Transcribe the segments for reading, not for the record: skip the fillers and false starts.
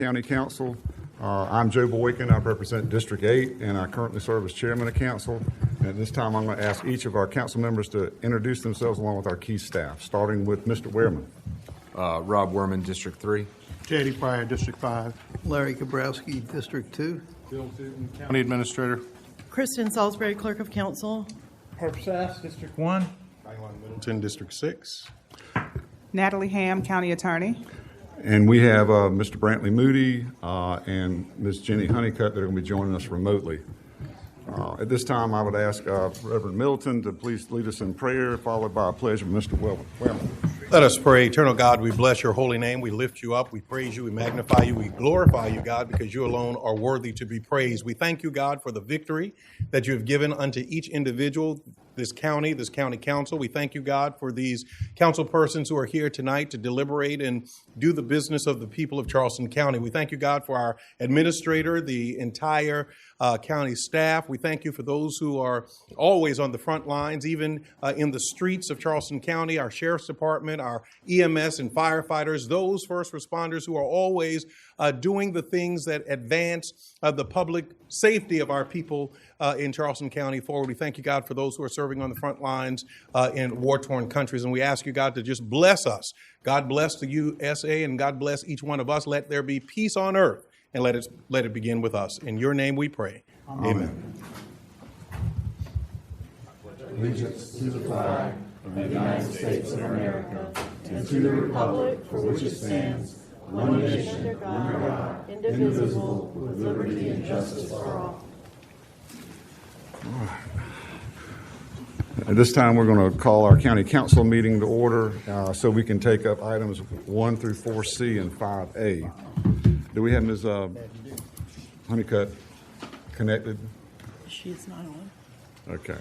County Council. I'm Joe Boykin. I represent District 8, and I currently serve as chairman of council. And at this time, I'm going to ask each of our council members to introduce themselves along with our key staff, starting with Mr. Wehrman. Rob Werman, District 3. J.D. Pryor, District 5. Larry Kabrowski, District 2. Bill Susan, County Administrator. Kristen Salisbury, Clerk of Council. Herb Sass, District 1. Middleton, District 6. Natalie Ham, County Attorney. And we have Mr. Brantley Moody and Ms. Jenny Honeycutt that are going to be joining us remotely. At this time, I would ask Reverend Middleton to please lead us in prayer, followed by a pledge of Mr. Wehrman. Let us pray. Eternal God, we bless your holy name. We lift you up. We praise you. We magnify you. We glorify you, God, because you alone are worthy to be praised. We thank you, God, for the victory that you have given unto each individual, this county council. We thank you, God, for these council persons who are here tonight to deliberate and do the business of the people of Charleston County. We thank you, God, for our administrator, the entire county staff. We thank you for those who are always on the front lines, even in the streets of Charleston County, our sheriff's department, our EMS and firefighters, those first responders who are always doing the things that advance the public safety of our people in Charleston County forward. We thank you, God, for those who are serving on the front lines in war-torn countries. And we ask you, God, to just bless us. God bless the USA and God bless each one of us. Let there be peace on earth and let it begin with us. In your name we pray. Amen. Allegiance to the flag of the United States of America and to the republic for which it stands, one nation, under God, indivisible, with liberty and justice for all. At this time, we're going to call our county council meeting to order so we can take up items 1 through 4C and 5A. Do we have Ms. Honeycutt connected? She's not on. Okay.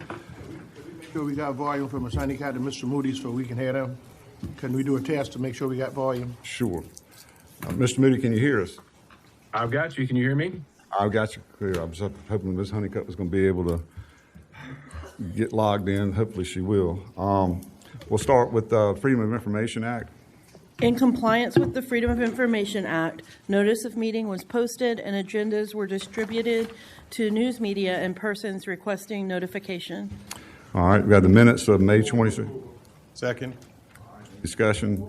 Make sure we got volume from Ms. Honeycutt and Mr. Moody so we can hear them. Can we do a test to make sure we got volume? Sure. Mr. Moody, can you hear us? I've got you. Can you hear me? I've got you clear. I was hoping Ms. Honeycutt was going to be able to get logged in. Hopefully she will. We'll start with the Freedom of Information Act. In compliance with the Freedom of Information Act, notice of meeting was posted and agendas were distributed to news media and persons requesting notification. All right, we got the minutes of May 26th. Second. Discussion.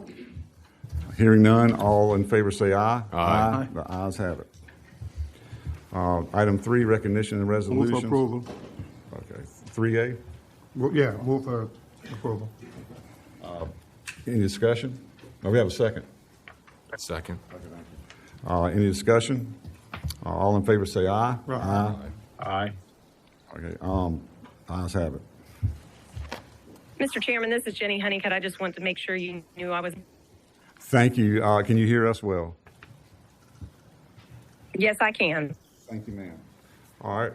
Hearing none, all in favor say aye. Aye. The ayes have it. Item 3, recognition and resolutions. Move for approval. Okay. 3A. Yeah, move for approval. Any discussion? No, we have a second. Second. Any discussion? All in favor say aye. Aye. Aye. Okay. Ayes have it. Mr. Chairman, this is Jenny Honeycutt. I just want to make sure you knew I was. Thank you. Can you hear us well? Yes, I can. Thank you, ma'am. All right.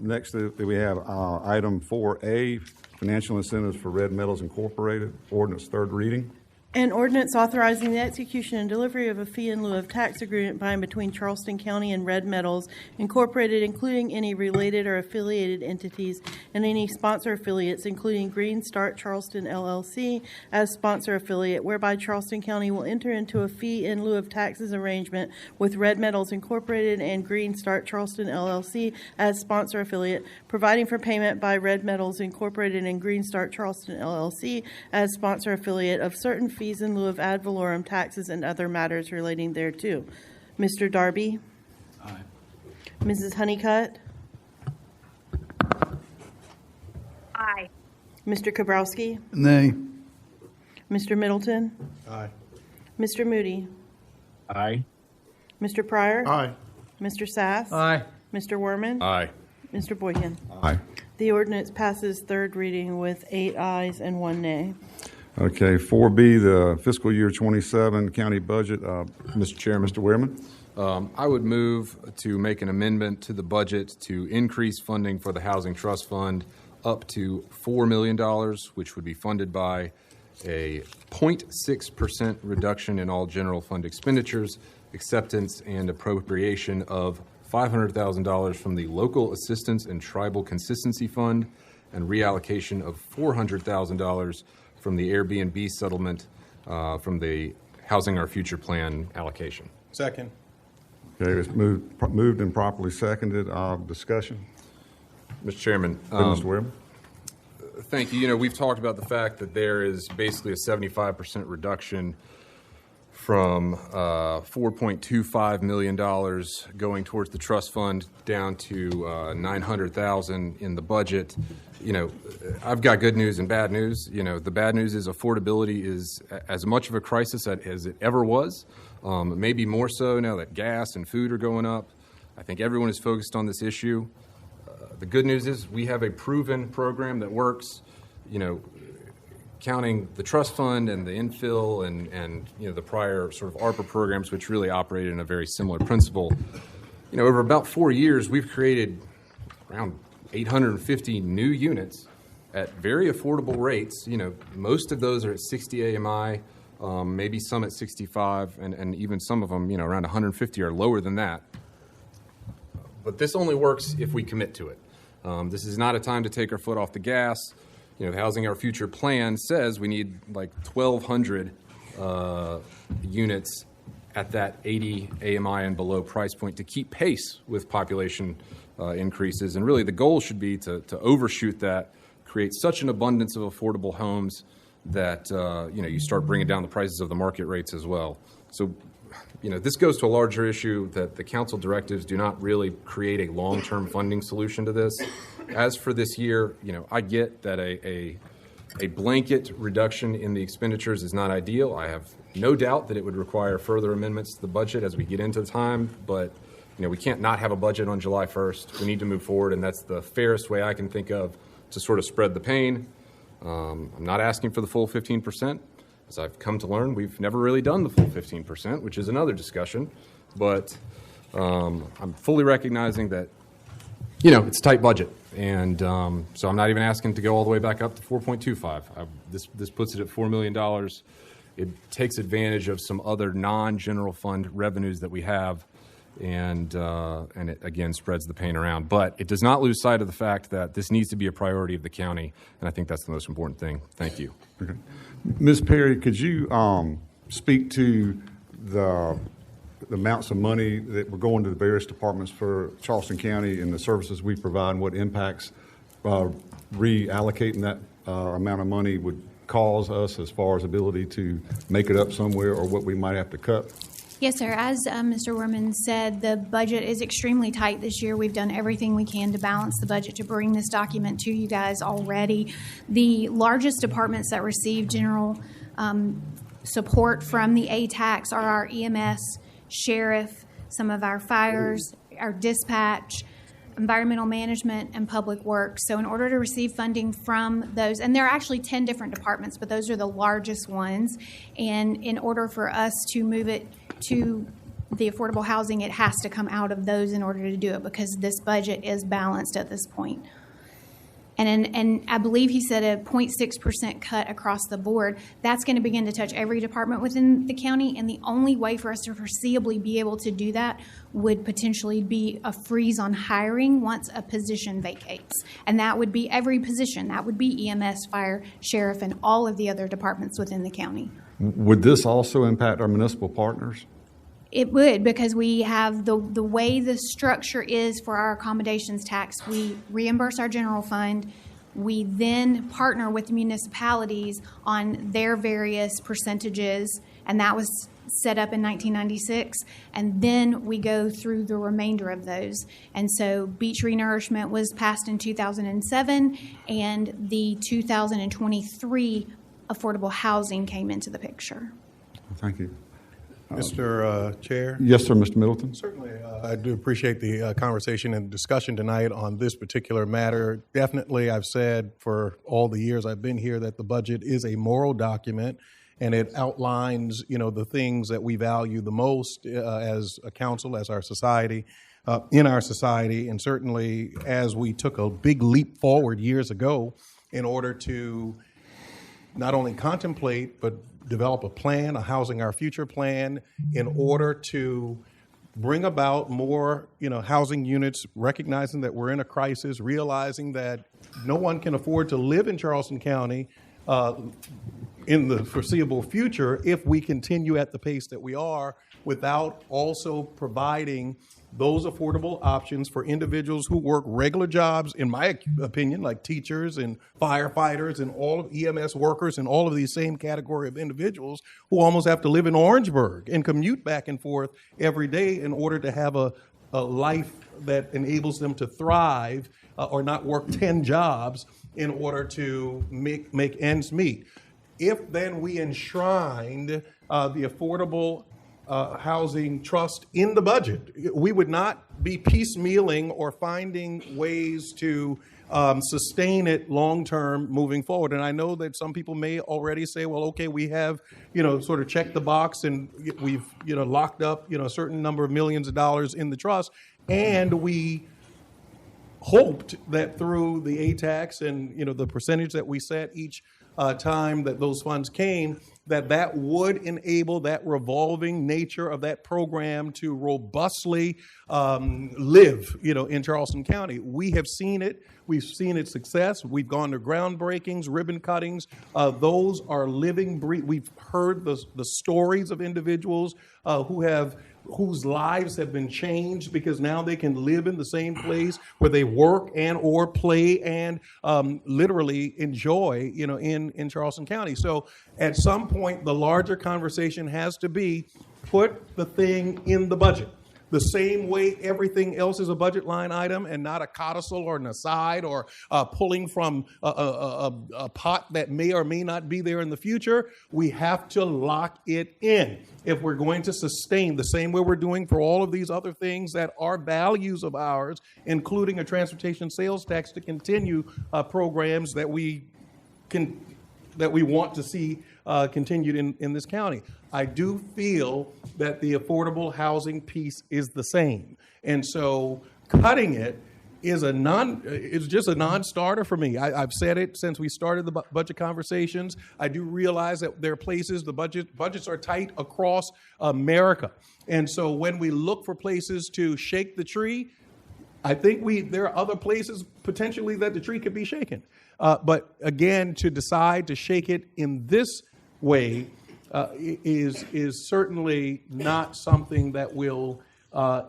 Next, we have item 4A, financial incentives for Red Metals Incorporated, ordinance third reading. An ordinance authorizing the execution and delivery of a fee in lieu of tax agreement by and between Charleston County and Red Metals Incorporated, including any related or affiliated entities and any sponsor affiliates, including Green Start Charleston LLC as sponsor affiliate, whereby Charleston County will enter into a fee in lieu of taxes arrangement with Red Metals Incorporated and Green Start Charleston LLC as sponsor affiliate, providing for payment by Red Metals Incorporated and Green Start Charleston LLC as sponsor affiliate of certain fees in lieu of ad valorem taxes and other matters relating thereto. Mr. Darby? Aye. Mrs. Honeycutt? Aye. Mr. Kabrowski? Nay. Mr. Middleton? Aye. Mr. Moody? Aye. Mr. Pryor? Aye. Mr. Sass? Aye. Mr. Werman? Aye. Mr. Boykin? Aye. The ordinance passes third reading with 8 ayes and 1 nay. Okay, 4B, the fiscal year 27 county budget. Mr. Chair, Mr. Wehrman. I would move to make an amendment to the budget to increase funding for the Housing Trust Fund up to $4 million, which would be funded by a 0.6% reduction in all general fund expenditures, acceptance and appropriation of $500,000 from the Local Assistance and Tribal Consistency Fund, and reallocation of $400,000 from the Airbnb settlement from the Housing Our Future Plan allocation. Second. Okay, it's moved and properly seconded. Discussion? Mr. Chairman, Mr. Webb? thank you. You know, we've talked about the fact that there is basically a 75% reduction from $4.25 million going towards the trust fund down to $900,000 in the budget. You know, I've got good news and bad news. You know, the bad news is affordability is as much of a crisis as it ever was, maybe more so now that gas and food are going up. I think everyone is focused on this issue. The good news is we have a proven program that works. You know, counting the trust fund and the infill and you know the prior sort of ARPA programs, which really operated in a very similar principle. You know, over about 4 years, we've created around 850 new units at very affordable rates. You know, most of those are at 60 AMI, maybe some at 65, and even some of them, you know, around 150 are lower than that. But this only works if we commit to it. This is not a time to take our foot off the gas. You know, the Housing Our Future plan says we need like 1,200 units at that 80 AMI and below price point to keep pace with population increases. And really the goal should be to overshoot that, create such an abundance of affordable homes that, you know, you start bringing down the prices of the market rates as well. So, you know, this goes to a larger issue that the council directives do not really create a long-term funding solution to this. As for this year, you know, I get that a blanket reduction in the expenditures is not ideal. I have no doubt that it would require further amendments to the budget as we get into the time, but, you know, we can't not have a budget on July 1st. We need to move forward, and that's the fairest way I can think of to sort of spread the pain. I'm not asking for the full 15%. As I've come to learn, we've never really done the full 15%, which is another discussion. But I'm fully recognizing that, you know, it's a tight budget. And so I'm not even asking to go all the way back up to 4.25. This puts it at $4 million. It takes advantage of some other non-general fund revenues that we have, and it, again, spreads the pain around. But it does not lose sight of the fact that this needs to be a priority of the county, and I think that's the most important thing. Thank you. Okay. Ms. Perry, could you speak to the amounts of money that were going to the various departments for Charleston County and the services we provide, and what impacts reallocating that amount of money would cause us as far as ability to make it up somewhere, or what we might have to cut? Yes, sir. As Mr. Werman said, the budget is extremely tight this year. We've done everything we can to balance the budget to bring this document to you guys already. The largest departments that receive general support from the A-Tax are our EMS, sheriff, some of our fires, our dispatch, environmental management, and public works. So in order to receive funding from those, and there are actually 10 different departments, but those are the largest ones. And in order for us to move it to the affordable housing, it has to come out of those in order to do it, because this budget is balanced at this point. And I believe he said a 0.6% cut across the board. That's going to begin to touch every department within the county, and the only way for us to foreseeably be able to do that would potentially be a freeze on hiring once a position vacates. And that would be every position. That would be EMS, fire, sheriff, and all of the other departments within the county. Would this also impact our municipal partners? It would, because we have the way the structure is for our accommodations tax. We reimburse our general fund. We then partner with municipalities on their various percentages, and that was set up in 1996. And then we go through the remainder of those. And so beach renourishment was passed in 2007, and the 2023 affordable housing came into the picture. Thank you. Mr. Chair? Yes, sir, Mr. Middleton. Certainly. I do appreciate the conversation and discussion tonight on this particular matter. Definitely, I've said for all the years I've been here that the budget is a moral document, and it outlines, you know, the things that we value the most as a council, as our society, in our society, and certainly as we took a big leap forward years ago in order to not only contemplate but develop a plan, a Housing Our Future plan, in order to bring about more, you know, housing units, recognizing that we're in a crisis, realizing that no one can afford to live in Charleston County in the foreseeable future if we continue at the pace that we are without also providing those affordable options for individuals who work regular jobs, in my opinion, like teachers and firefighters and all of EMS workers and all of these same category of individuals who almost have to live in Orangeburg and commute back and forth every day in order to have a life that enables them to thrive or not work 10 jobs in order to make ends meet. If then we enshrined the affordable housing trust in the budget, we would not be piecemealing or finding ways to sustain it long-term moving forward. And I know that some people may already say, well, okay, we have, sort of checked the box and we've, locked up, a certain number of millions of dollars in the trust. And we hoped that through the ATAX and, the percentage that we set each time that those funds came, that would enable that revolving nature of that program to robustly live, in Charleston County. We have seen it. We've seen its success. We've gone to groundbreakings, ribbon cuttings. Those are living, we've heard the stories of individuals whose lives have been changed because now they can live in the same place where they work and or play and literally enjoy, in Charleston County. So at some point, the larger conversation has to be put the thing in the budget. The same way everything else is a budget line item and not a codicil or an aside or pulling from a pot that may or may not be there in the future, we have to lock it in if we're going to sustain the same way we're doing for all of these other things that are values of ours, including a transportation sales tax to continue programs that we want to see continued in this county. I do feel that the affordable housing piece is the same. And so cutting it is just a non-starter for me. I've said it since we started the budget conversations. I do realize that there are places, budgets are tight across America. And so when we look for places to shake the tree, I think there are other places potentially that the tree could be shaken. But again, to decide to shake it in this way is certainly not something that will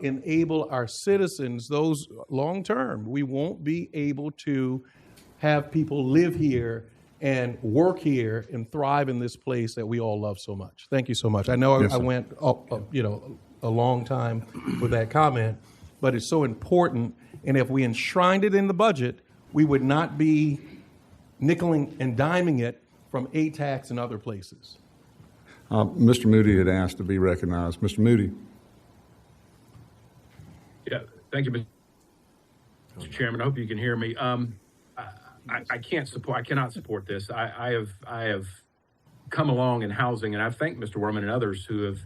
enable our citizens, those long term. We won't be able to have people live here and work here and thrive in this place that we all love so much. Thank you so much. I know I went a long time with that comment, but it's so important. And if we enshrined it in the budget, we would not be nickeling and diming it from ATAX and other places. Mr. Moody had asked to be recognized. Mr. Moody. Yeah, thank you, Mr. Chairman. I hope you can hear me. I cannot support this. I have come along in housing, and I thank Mr. Worman and others who have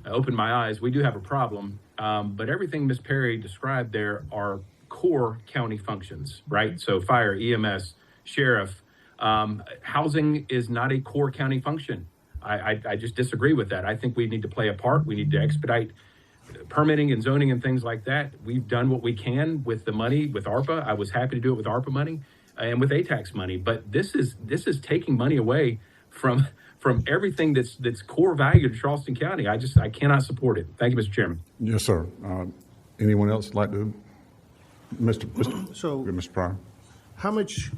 opened my eyes. We do have a problem, but everything Ms. Perry described there are core county functions, right? So fire, EMS, sheriff. Housing is not a core county function. I just disagree with that. I think we need to play a part. We need to expedite permitting and zoning and things like that. We've done what we can with the money, with ARPA. I was happy to do it with ARPA money and with ATAX money. But this is taking money away from everything that's core value to Charleston County. I cannot support it. Thank you, Mr. Chairman. Yes, sir. Anyone else like to? Mr. Pryor. How much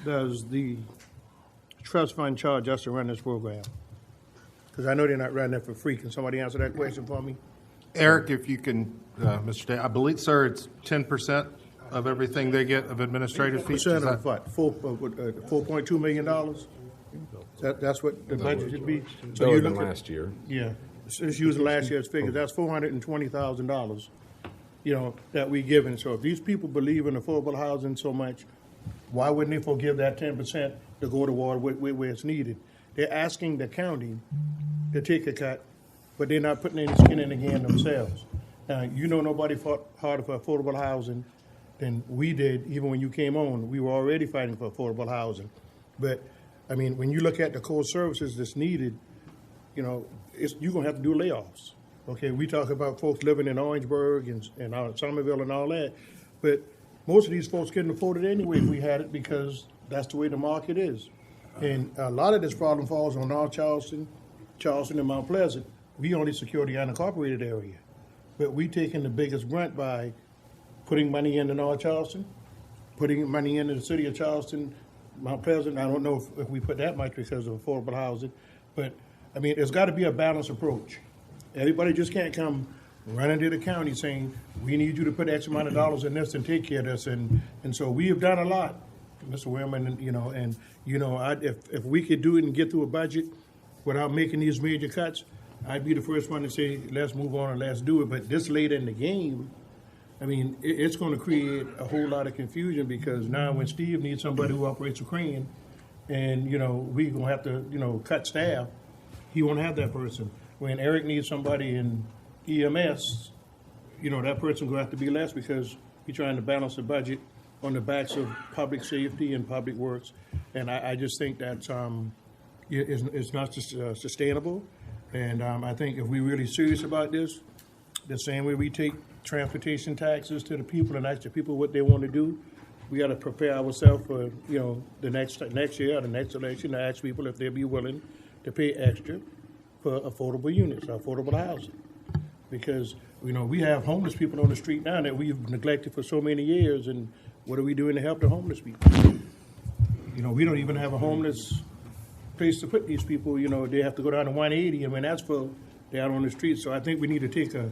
does the trust fund charge us to run this program? Because I know they're not running it for free. Can somebody answer that question for me? Eric, if you can, Mr. Day, I believe, sir, it's 10% of everything they get of administrative fees. Percent of what? $4.2 million? That's what the budget should be? So lower than last year. Yeah. Just using last year's figures, that's $420,000, that we given. So if these people believe in affordable housing so much, why wouldn't they forgive that 10% to go toward where it's needed? They're asking the county to take a cut, but they're not putting any skin in the game themselves. Now, nobody fought harder for affordable housing than we did. Even when you came on, we were already fighting for affordable housing. But, I mean, when you look at the core services that's needed, you're going to have to do layoffs. Okay, we talk about folks living in Orangeburg and Somerville and all that, but most of these folks couldn't afford it anyway if we had it, because that's the way the market is. And a lot of this problem falls on North Charleston and Mount Pleasant, we only secure the unincorporated area. But we taking the biggest brunt by putting money into North Charleston, putting money into the city of Charleston, Mount Pleasant. I don't know if we put that much because of affordable housing, but I mean, there's got to be a balanced approach. Everybody just can't come running to the county saying, we need you to put X amount of dollars in this and take care of this. And so we have done a lot, Mr. Wierman, if we could do it and get through a budget without making these major cuts, I'd be the first one to say, let's move on and let's do it. But this late in the game, I mean, it's going to create a whole lot of confusion because now when Steve needs somebody who operates a crane and, we're going to have to, cut staff, he won't have that person. When Eric needs somebody in EMS, that person will have to be less because he's trying to balance the budget on the backs of public safety and public works. And I just think that's it's not sustainable. And I think if we're really serious about this, the same way we take transportation taxes to the people and ask the people what they want to do, we got to prepare ourselves for the next year or the next election to ask people if they'll be willing to pay extra for affordable units, affordable housing. Because we have homeless people on the street now that we've neglected for so many years, and what are we doing to help the homeless people? We don't even have a homeless place to put these people. They have to go down to 180, and when that's full, they're out on the street. So I think we need to take a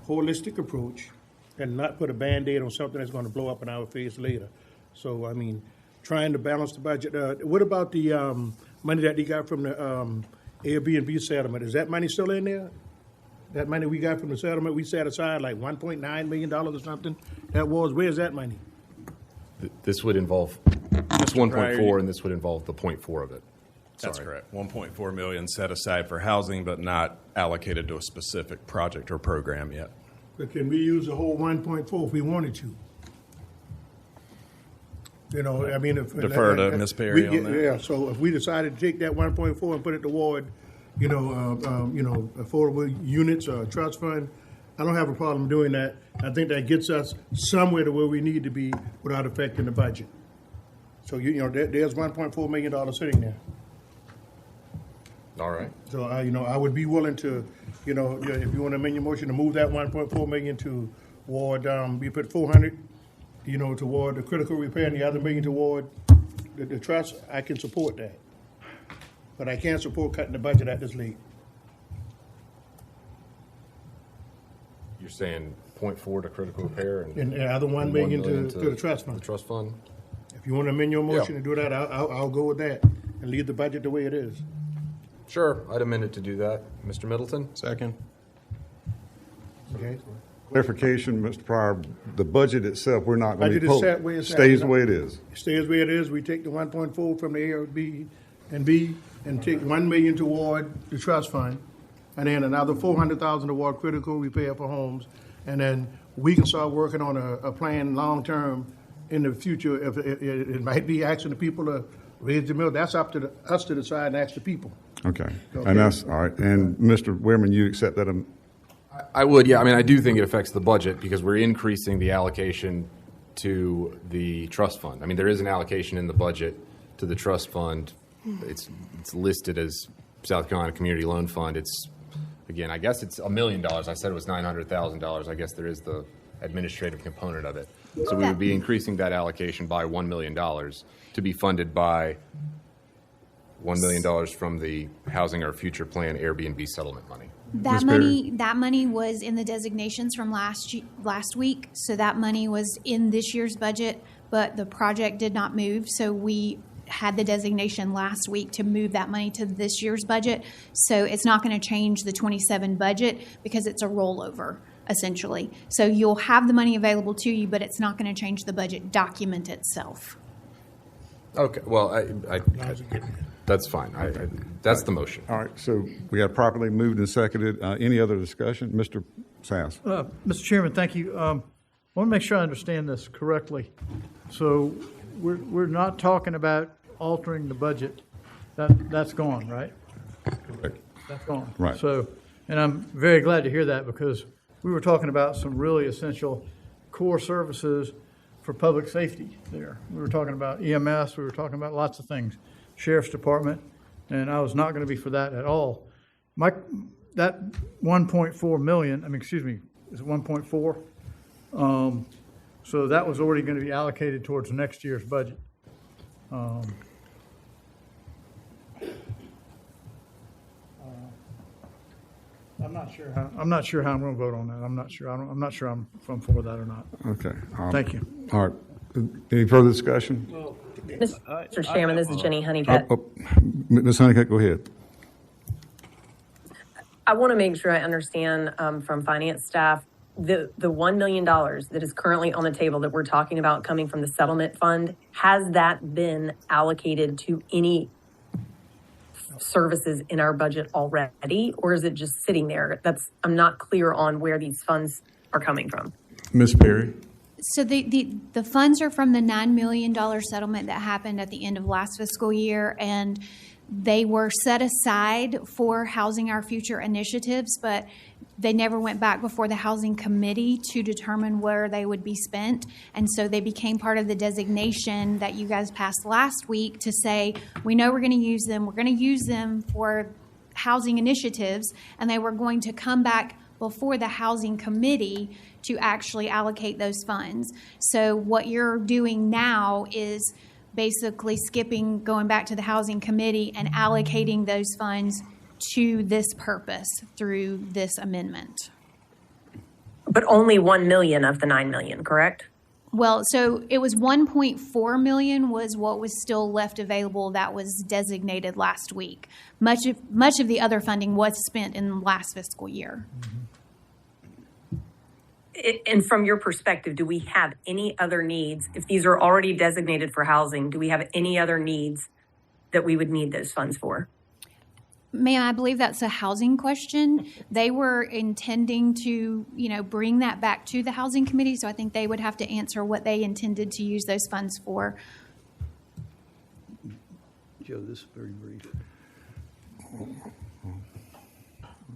holistic approach and not put a Band-Aid on something that's going to blow up in our face later. So, I mean, trying to balance the budget. What about the money that they got from the Airbnb settlement? Is that money still in there? That money we got from the settlement, we set aside like $1.9 million or something. Where's that money? This would involve this 1.4, and this would involve the 0.4 of it. That's correct. 1.4 million set aside for housing, but not allocated to a specific project or program yet. But can we use the whole 1.4 if we wanted to? I mean, if Defer to Ms. Perry on that. Yeah. So if we decided to take that 1.4 and put it toward, affordable units or trust fund, I don't have a problem doing that. I think that gets us somewhere to where we need to be without affecting the budget. So there's $1.4 million sitting there. All right. So I would be willing to, if you want to amend your motion to move that 1.4 million toward, we put 400, toward the critical repair and the other $1 million toward the trust. I can support that, but I can't support cutting the budget at this late. You're saying 0.4 to critical repair and the other $1 million to the trust fund. The trust fund. If you want to amend your motion to do that, I'll go with that and leave the budget the way it is. Sure, I'd amend it to do that. Mr. Middleton? Second. Okay. Clarification, Mr. Pryor, the budget itself, we're not going to be Budget is set where it's at. stays the way it is. It stays where it is. We take the 1.4 from the Airbnb and take $1 million toward the trust fund, and then another $400,000 toward critical repair for homes, and then we can start working on a plan long term in the future. If it might be asking the people to raise the mill, that's up to us to decide and ask the people. Okay. And that's all right. And Mr. Wierman, you accept that? I would, yeah. I mean, I do think it affects the budget because we're increasing the allocation to the trust fund. I mean, there is an allocation in the budget to the trust fund. It's listed as South Carolina Community Loan Fund. It's, again, I guess it's $1 million. I said it was $900,000. I guess there is the administrative component of it. So we would be increasing that allocation by $1 million to be funded by $1 million from the Housing Our Future Plan Airbnb settlement money. That money was in the designations from last week, so that money was in this year's budget, but the project did not move, so we had the designation last week to move that money to this year's budget. So it's not going to change the 27 budget because it's a rollover, essentially. So you'll have the money available to you, but it's not going to change the budget document itself. Okay, well, that's fine. That's the motion. All right. So we got properly moved and seconded. Any other discussion? Mr. Sass. Mr. Chairman, thank you. I want to make sure I understand this correctly. So we're not talking about altering the budget. That's gone, right? Correct. That's gone. Right. So, and I'm very glad to hear that because we were talking about some really essential core services for public safety there. We were talking about EMS. We were talking about lots of things. Sheriff's Department, and I was not going to be for that at all. that 1.4 million, is it 1.4? So that was already going to be allocated towards next year's budget. I'm not sure how I'm going to vote on that. I'm not sure. I'm not sure if I'm for that or not. Okay. Thank you. All right. Any further discussion? Mr. Chairman, this is Jenny Honeycutt. Ms. Honeycutt, go ahead. I want to make sure I understand from finance staff, the $1 million that is currently on the table that we're talking about coming from the settlement fund, has that been allocated to any services in our budget already, or is it just sitting there? I'm not clear on where these funds are coming from. Ms. Perry? So the funds are from the $9 million settlement that happened at the end of last fiscal year, and they were set aside for Housing Our Future initiatives, but they never went back before the Housing Committee to determine where they would be spent. And so they became part of the designation that you guys passed last week to say, we know we're going to use them. We're going to use them for housing initiatives, and they were going to come back before the Housing Committee to actually allocate those funds. So what you're doing now is basically going back to the Housing Committee and allocating those funds to this purpose through this amendment. But only 1 million of the 9 million, correct? Well, so it was 1.4 million was what was still left available that was designated last week. Much of the other funding was spent in last fiscal year. And from your perspective, do we have any other needs? If these are already designated for housing, do we have any other needs that we would need those funds for? Ma'am, I believe that's a housing question. They were intending to, bring that back to the Housing Committee, so I think they would have to answer what they intended to use those funds for. Joe, this is very brief.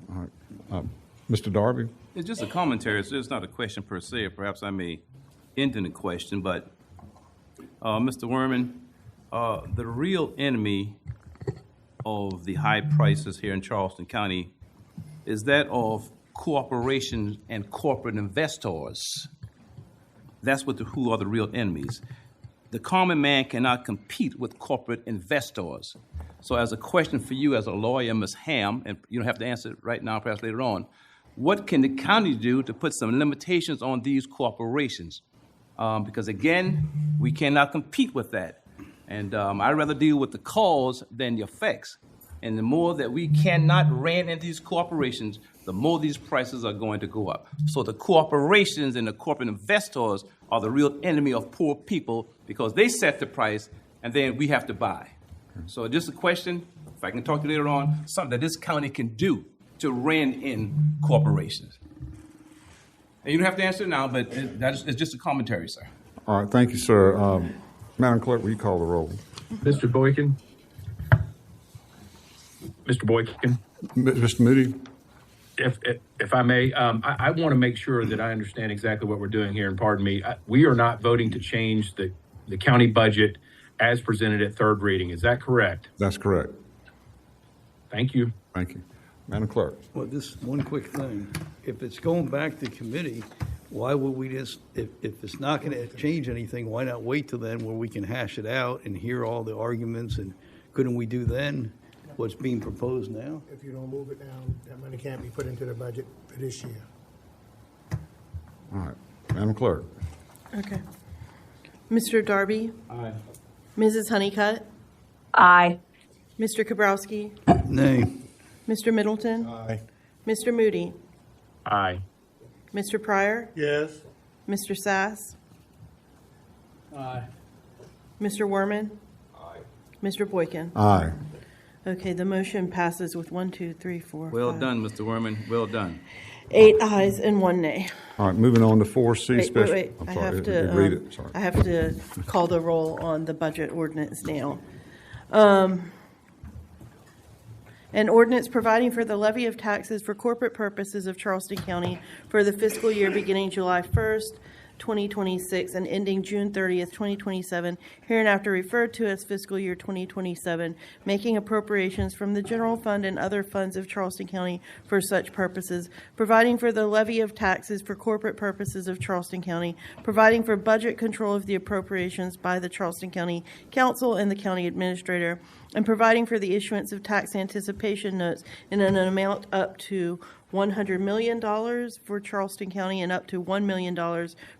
All right. Mr. Darby? It's just a commentary, so it's not a question per se. Perhaps I may end in a question, but Mr. Werman, the real enemy of the high prices here in Charleston County is that of corporations and corporate investors. That's who are the real enemies. The common man cannot compete with corporate investors. So as a question for you as a lawyer, Ms. Ham, and you don't have to answer it right now, perhaps later on, what can the county do to put some limitations on these corporations? Because again, we cannot compete with that. And I'd rather deal with the cause than the effects. And the more that we cannot rein in these corporations, the more these prices are going to go up. So the corporations and the corporate investors are the real enemy of poor people because they set the price and then we have to buy. So just a question, if I can talk to you later on, something that this county can do to rein in corporations. And you don't have to answer it now, but it's just a commentary, sir. All right, thank you, sir. Madam Clerk, will you call the roll? Mr. Boykin? Mr. Boykin? Mr. Moody? If I may, I want to make sure that I understand exactly what we're doing here, and pardon me. We are not voting to change the county budget as presented at third reading. Is that correct? That's correct. Thank you. Thank you. Madam Clerk. Well, just one quick thing. If it's going back to committee, why would we just, if it's not going to change anything, why not wait till then where we can hash it out and hear all the arguments? And couldn't we do then what's being proposed now? If you don't move it down, that money can't be put into the budget for this year. All right. Madam Clerk. Okay. Mr. Darby? Aye. Mrs. Honeycutt? Aye. Mr. Kabrowski? Nay. Mr. Middleton? Aye. Mr. Moody? Aye. Mr. Pryor? Yes. Mr. Sass? Aye. Mr. Werman? Aye. Mr. Boykin? Aye. Okay, the motion passes with 1, 2, 3, 4, Well 5, done, Mr. Werman. Well done. 8 ayes and 1 nay. All right, moving on to 4C special. Wait. I'm I sorry, have to read it. Sorry. I have to call the roll on the budget ordinance now. An ordinance providing for the levy of taxes for corporate purposes of Charleston County for the fiscal year beginning July 1st, 2026, and ending June 30th, 2027, hereinafter referred to as fiscal year 2027, making appropriations from the general fund and other funds of Charleston County for such purposes, providing for the levy of taxes for corporate purposes of Charleston County, providing for budget control of the appropriations by the Charleston County Council and the county administrator, and providing for the issuance of tax anticipation notes in an amount up to $100 million for Charleston County and up to $1 million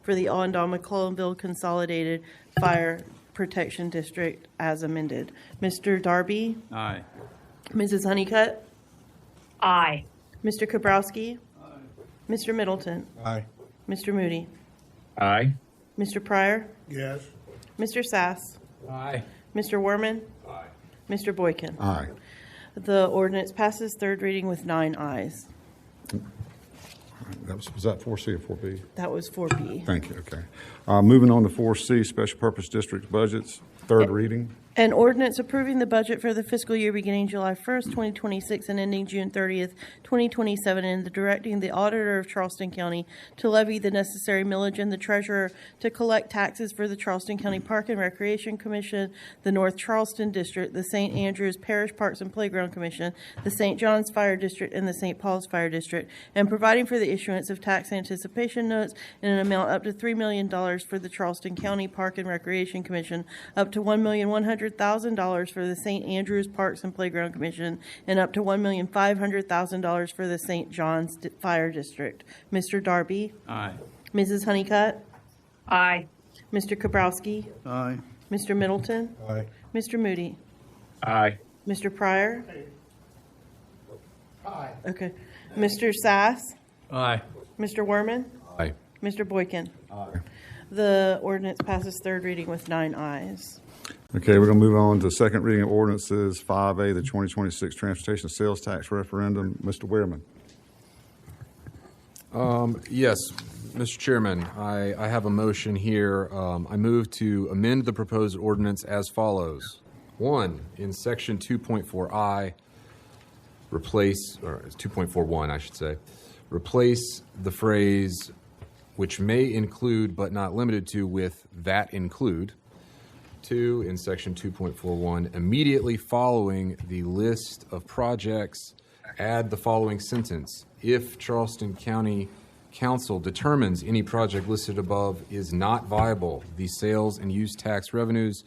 for the Allendale-McClellanville Consolidated Fire Protection District as amended. Mr. Darby? Aye. Mrs. Honeycutt? Aye. Mr. Kabrowski? Mr. Middleton? Aye. Mr. Moody? Aye. Mr. Pryor? Yes. Mr. Sass? Aye. Mr. Werman? Aye. Mr. Boykin? Aye. The ordinance passes third reading with 9 ayes. Was that 4C or 4B? That was 4B. Thank you, okay. Moving on to 4C, Special Purpose District Budgets, third reading. An ordinance approving the budget for the fiscal year beginning July 1st, 2026 and ending June 30th, 2027, and directing the auditor of Charleston County to levy the necessary millage and the treasurer to collect taxes for the Charleston County Park and Recreation Commission, the North Charleston District, the St. Andrews Parish Parks and Playground Commission, the St. John's Fire District, and the St. Paul's Fire District, and providing for the issuance of tax anticipation notes in an amount up to $3 million for the Charleston County Park and Recreation Commission, up to $1,100,000 for the St. Andrews Parks and Playground Commission, and up to $1,500,000 for the St. John's Fire District. Mr. Darby? Aye. Mrs. Honeycutt? Aye. Mr. Kabrowski? Aye. Mr. Middleton? Aye. Mr. Moody? Aye. Mr. Pryor? Aye. Okay. Mr. Sass? Aye. Mr. Werman? Aye. Mr. Boykin? Aye. The ordinance passes third reading with 9 ayes. Okay, we're going to move on to second reading of ordinances, 5A, the 2026 Transportation Sales Tax Referendum. Mr. Wehrman. Yes, Mr. Chairman, I have a motion here. I move to amend the proposed ordinance as follows. 1, in section 2.4I, replace, or 2.41, I should say, replace the phrase, which may include but not limited to, with that include. 2, in section 2.41, immediately following the list of projects, add the following sentence. If Charleston County Council determines any project listed above is not viable, the sales and use tax revenues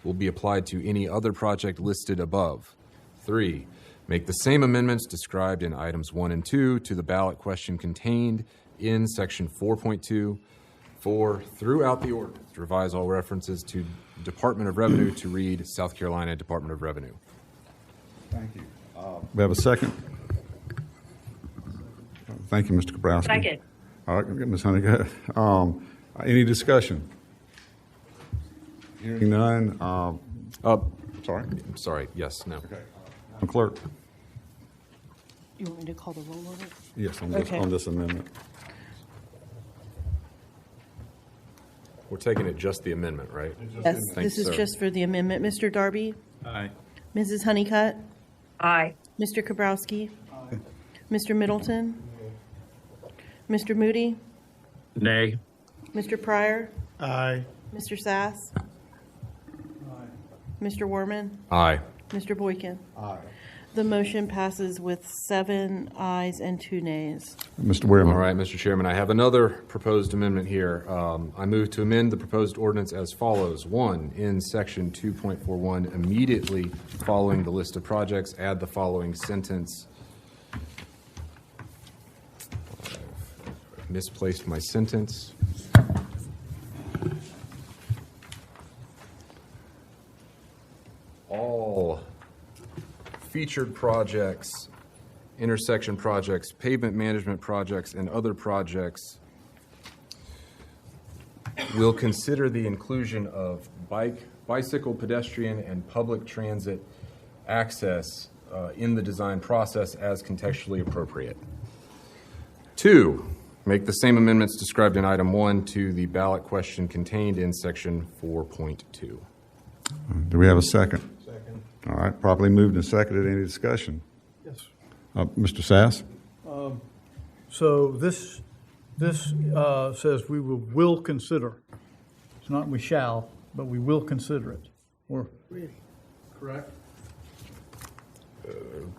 will be applied to any other project listed above. 3, make the same amendments described in items 1 and 2 to the ballot question contained in section 4.2. 4, throughout the ordinance, revise all references to Department of Revenue to read South Carolina Department of Revenue. Thank you. We have a second. Thank you, Mr. Kabrowski. Second. All right, Ms. Honeycutt. Any discussion? Hearing none. Sorry. I'm sorry, yes, no. Okay. Madam Clerk. You want me to call the roll on it? Yes, Okay. on this amendment. We're taking it just the amendment, right? Yes, Thanks, this is sir. just for the amendment. Mr. Darby? Aye. Mrs. Honeycutt? Aye. Mr. Kabrowski? Mr. Middleton? Mr. Moody? Nay. Mr. Pryor? Aye. Mr. Sass? Mr. Werman? Aye. Mr. Boykin? Aye. The motion passes with 7 ayes and 2 nays. Mr. Wehrman. All right, Mr. Chairman, I have another proposed amendment here. I move to amend the proposed ordinance as follows. 1, in section 2.41, immediately following the list of projects, add the following sentence. I've misplaced my sentence. All featured projects, intersection projects, pavement management projects, and other projects will consider the inclusion of bicycle, pedestrian, and public transit access in the design process as contextually appropriate. 2, make the same amendments described in item 1 to the ballot question contained in section 4.2. Do we have a second? Second. All right, properly moved and seconded. Any discussion? Yes. Mr. Sass? So this This says we will consider. It's not we shall, but we will consider it. Or correct?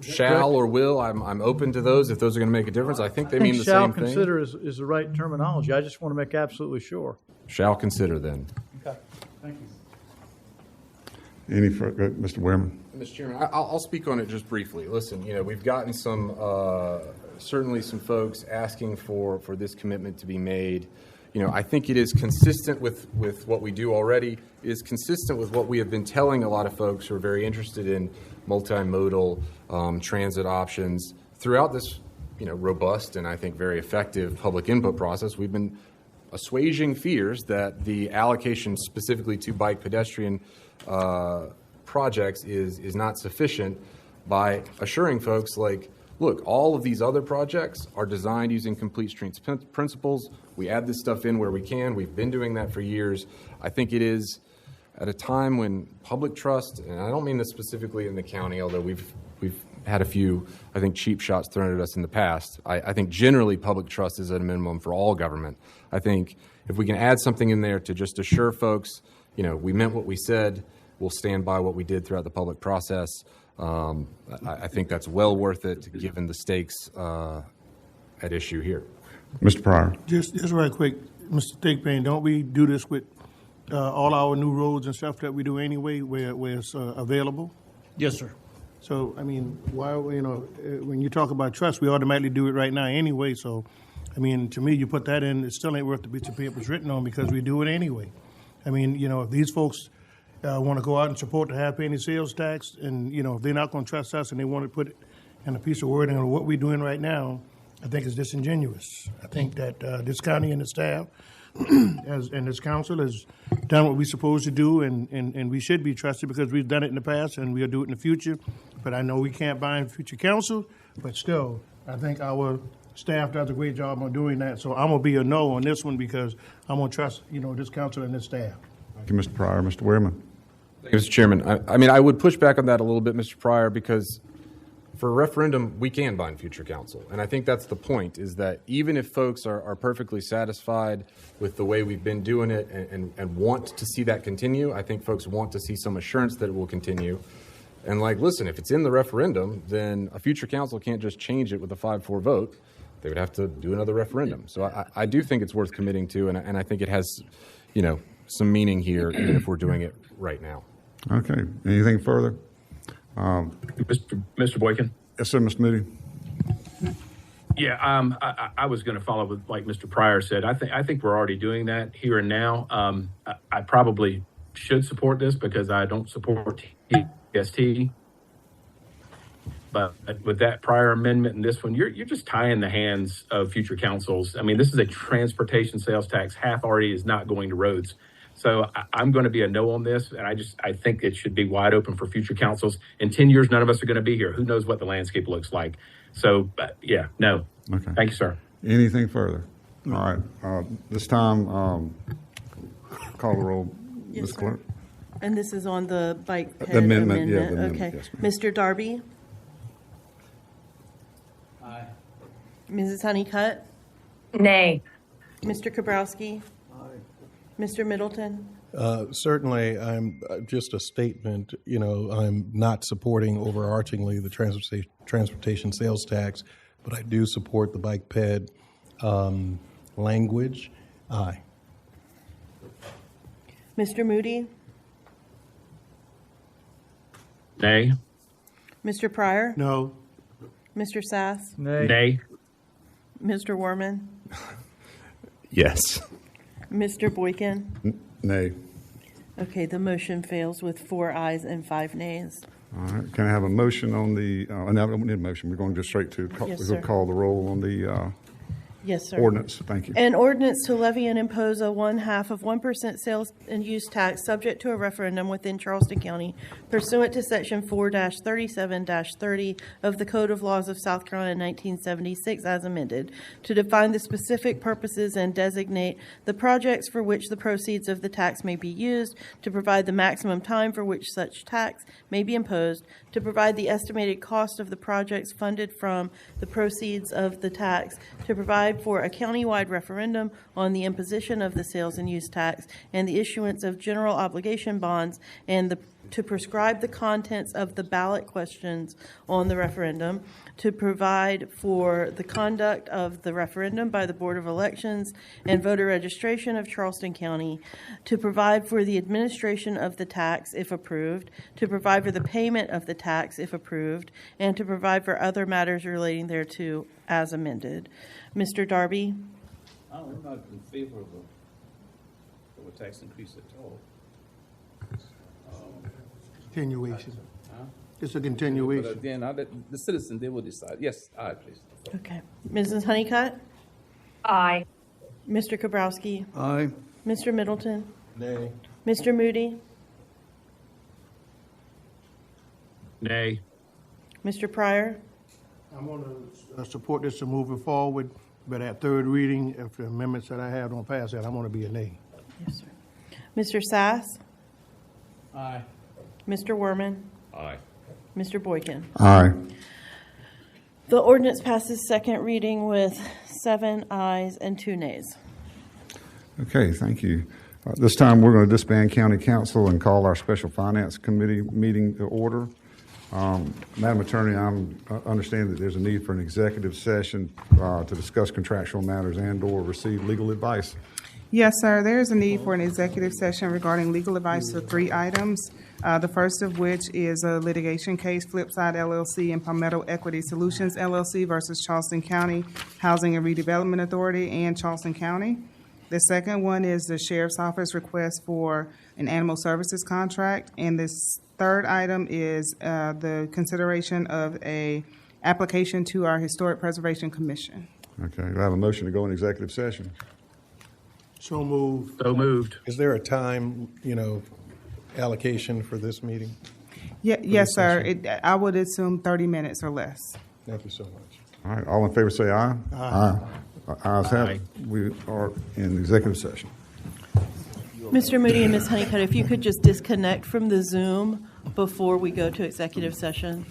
Shall or will, I'm open to those if those are going to make a difference. I think they mean the shall same thing. consider is the right terminology. I just want to make absolutely sure. Shall consider then. Okay, thank you. Any further, Mr. Wehrman? Mr. Chairman, I'll speak on it just briefly. Listen, we've gotten some, certainly some folks asking for this commitment to be made. I think it is consistent with what we do already. It is consistent with what we have been telling a lot of folks who are very interested in multimodal transit options throughout this, robust and I think very effective public input process. We've been assuaging fears that the allocation specifically to bike pedestrian projects is not sufficient by assuring folks look, all of these other projects are designed using complete streets principles. We add this stuff in where we can. We've been doing that for years. I think it is at a time when public trust, and I don't mean this specifically in the county, although we've had a few, I think, cheap shots thrown at us in the past. I think generally public trust is at a minimum for all government. I think if we can add something in there to just assure folks, we meant what we said, we'll stand by what we did throughout the public process. I think that's well worth it given the stakes at issue here. Mr. Pryor. Just right quick, Mr. Thigpen, don't we do this with all our new roads and stuff that we do anyway where it's available? Yes, sir. So, why, when you talk about trust, we automatically do it right now anyway. So, to me, you put that in, it still ain't worth the bits of paper it's written on because we do it anyway. If these folks want to go out and support the half-penny sales tax and, if they're not going to trust us and they want to put it in a piece of wording on what we're doing right now, I think it's disingenuous. I think that this county and the staff and this council has done what we're supposed to do, and we should be trusted because we've done it in the past and we'll do it in the future. But I know we can't bind future council, but still, I think our staff does a great job on doing that. So I'm going to be a no on this one because I'm going to trust, this council and this staff. Thank you, Mr. Pryor. Mr. Wehrman. Thank you, Mr. Chairman. I would push back on that a little bit, Mr. Pryor, because for a referendum, we can bind future council. And I think that's the point, is that even if folks are perfectly satisfied with the way we've been doing it and want to see that continue, I think folks want to see some assurance that it will continue. And listen, if it's in the referendum, then a future council can't just change it with a 5-4 vote. They would have to do another referendum. So I do think it's worth committing to, and I think it has, some meaning here, even if we're doing it right now. Okay. Anything further? Mr. Boykin? Yes, sir, Mr. Moody. Yeah, I was going to follow with like Mr. Pryor said. I think we're already doing that here and now. I probably should support this because I don't support TST. But with that prior amendment and this one, you're just tying the hands of future councils. This is a transportation sales tax. Half already is not going to roads. So I'm going to be a no on this, and I think it should be wide open for future councils. In 10 years, none of us are going to be here. Who knows what the landscape looks like? So, yeah, no. Okay. Thank you, sir. Anything further? All right. This time, call the roll, Yes, Ms. Clerk. And this is on the bike ped amendment, yeah, the amendment. amendment, Okay. yes, Mr. Darby? Aye. Mrs. Honeycutt? Nay. Mr. Kabrowski? Mr. Middleton? Certainly, I'm just a statement. I'm not supporting overarchingly the transportation sales tax, but I do support the bike ped language. Aye. Mr. Moody? Nay. Mr. Pryor? No. Mr. Sass? Nay. Nay. Mr. Worman? Yes. Mr. Boykin? Nay. Okay, the motion fails with 4 ayes and 5 nays. All right. Can I have a motion on the, no, we don't need a motion. We're going to go straight to, Yes, we're sir. going to call the roll on the Yes, sir. ordinance. Thank you. An ordinance to levy and impose a 1/2 of 1% sales and use tax subject to a referendum within Charleston County pursuant to Section 4-37-30 of the Code of Laws of South Carolina 1976 as amended, to define the specific purposes and designate the projects for which the proceeds of the tax may be used, to provide the maximum time for which such tax may be imposed, to provide the estimated cost of the projects funded from the proceeds of the tax, to provide provide for a countywide referendum on the imposition of the sales and use tax and the issuance of general obligation bonds, and to prescribe the contents of the ballot questions on the referendum, to provide for the conduct of the referendum by the Board of Elections and voter registration of Charleston County, to provide for the administration of the tax if approved, to provide for the payment of the tax if approved, and to provide for other matters relating thereto as amended. Mr. Darby? I'm not in favor of a tax increase at all. Continuation. It's a But continuation. again, I'll let the citizen, they will decide. Yes, aye, please. Okay. Mrs. Honeycutt? Aye. Mr. Kabrowski? Aye. Mr. Middleton? Nay. Mr. Moody? Nay. Mr. Pryor? I'm going to support this and move it forward, but at third reading, if the amendments that I have don't pass that, I'm going to be a nay. Yes, sir. Mr. Sass? Aye. Mr. Werman? Aye. Mr. Boykin? Aye. The ordinance passes second reading with 7 ayes and 2 nays. Okay, thank you. This time, we're going to disband county council and call our special finance committee meeting to order. Madam Attorney, I understand that there's a need for an executive session to discuss contractual matters and/or receive legal advice. Yes, sir. There is a need for an executive session regarding legal advice for 3 items. The first of which is a litigation case, Flipside LLC and Palmetto Equity Solutions LLC versus Charleston County Housing and Redevelopment Authority and Charleston County. The second one is the Sheriff's Office request for an animal services contract. And this third item is the consideration of a application to our Historic Preservation Commission. Okay, do I have a motion to go in executive session? So moved. So moved. Is there a time, allocation for this meeting? Yes, sir. I would assume 30 minutes or less. Thank you so much. All right, all in favor say aye. Aye. Ayes have it. We are in executive session. Mr. Moody and Ms. Honeycutt, if you could just disconnect from the Zoom before we go to executive session.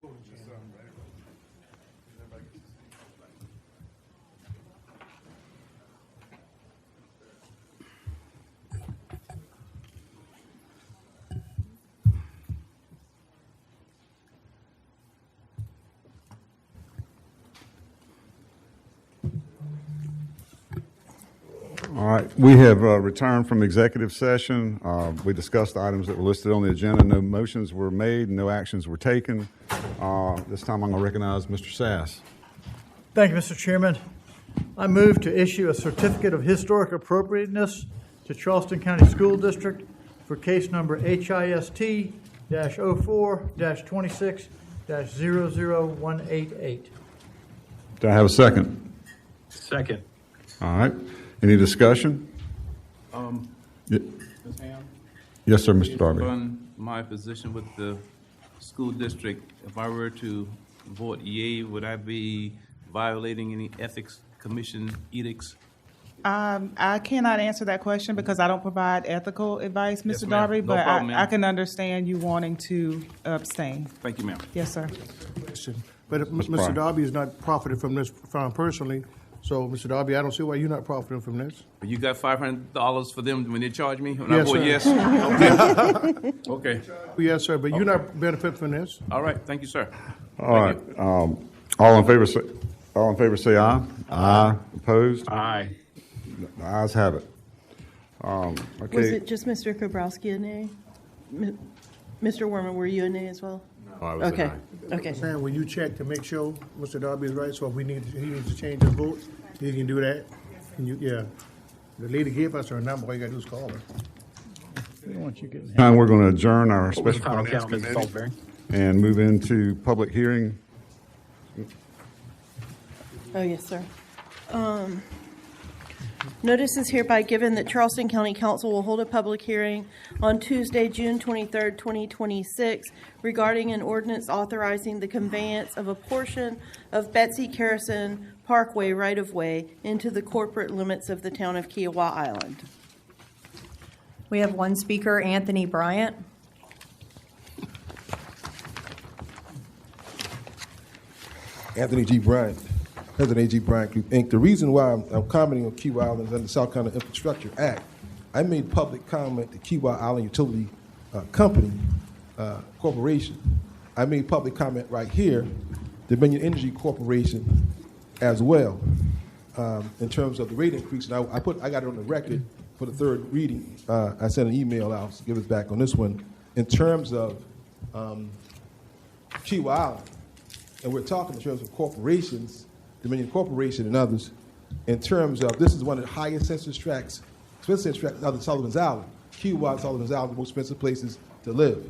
All right, we have returned from executive session. We discussed the items that were listed on the agenda. No motions were made, no actions were taken. This time I'm going to recognize Mr. Sass. Thank you, Mr. Chairman. I move to issue a certificate of historic appropriateness to Charleston County School District for case number HIST-04-26-00188. Do I have a second? Second. All right. Any discussion? Ms. Ham? Yes, sir, Mr. Based Darby. upon my position with the school district, if I were to vote yea, would I be violating any ethics commission edicts? I cannot answer that question because I don't provide ethical advice, Yes, Mr. ma'am. Darby, No but problem, ma'am. I can understand you wanting to abstain. Thank you, ma'am. Yes, sir. But if Mr. Darby is not profiting from this personally, so Mr. Darby, I don't see why you're not profiting from this. But you got $500 for them when they charge me? When I Yes, vote sir. yes? Okay. Okay. Yes, sir, but you're not benefiting from this. All right. Thank you, sir. All right. All in favor say aye. Aye. Opposed? Aye. The ayes have it. Was Okay. it just Mr. Kobrowski a nay? Mr. Werman, were you a nay as well? No, I was a Okay, nay. okay. Sam, will you check to make sure Mr. Darby is right? So if he needs to change his vote, he can do that. Can you? Yeah. The lady gave us her number. All you got to do is call her. Time we're going to adjourn our What was the special final finance count, Mrs. committee Salisbury? and move into public hearing. Oh, yes, sir. Notice is hereby given that Charleston County Council will hold a public hearing on Tuesday, June 23rd, 2026, regarding an ordinance authorizing the conveyance of a portion of Betsy Carrison Parkway right-of-way into the corporate limits of the town of Kiowa Island. We have one speaker, Anthony Bryant. Anthony G. Bryant, President A.G. Bryant Group, Inc. The reason why I'm commenting on Kiowa Island is under the South Carolina Infrastructure Act. I made public comment to Kiowa Island Utility Company Corporation. I made public comment right here, Dominion Energy Corporation as well, in terms of the rate increase. And I got it on the record for the third reading. I sent an email out to give us back on this one in terms of Kiowa Island. And we're talking in terms of corporations, Dominion Corporation and others, in terms of this is one of the highest census tracts, other than Sullivan's Island. Kiowa and Sullivan's Island, the most expensive places to live.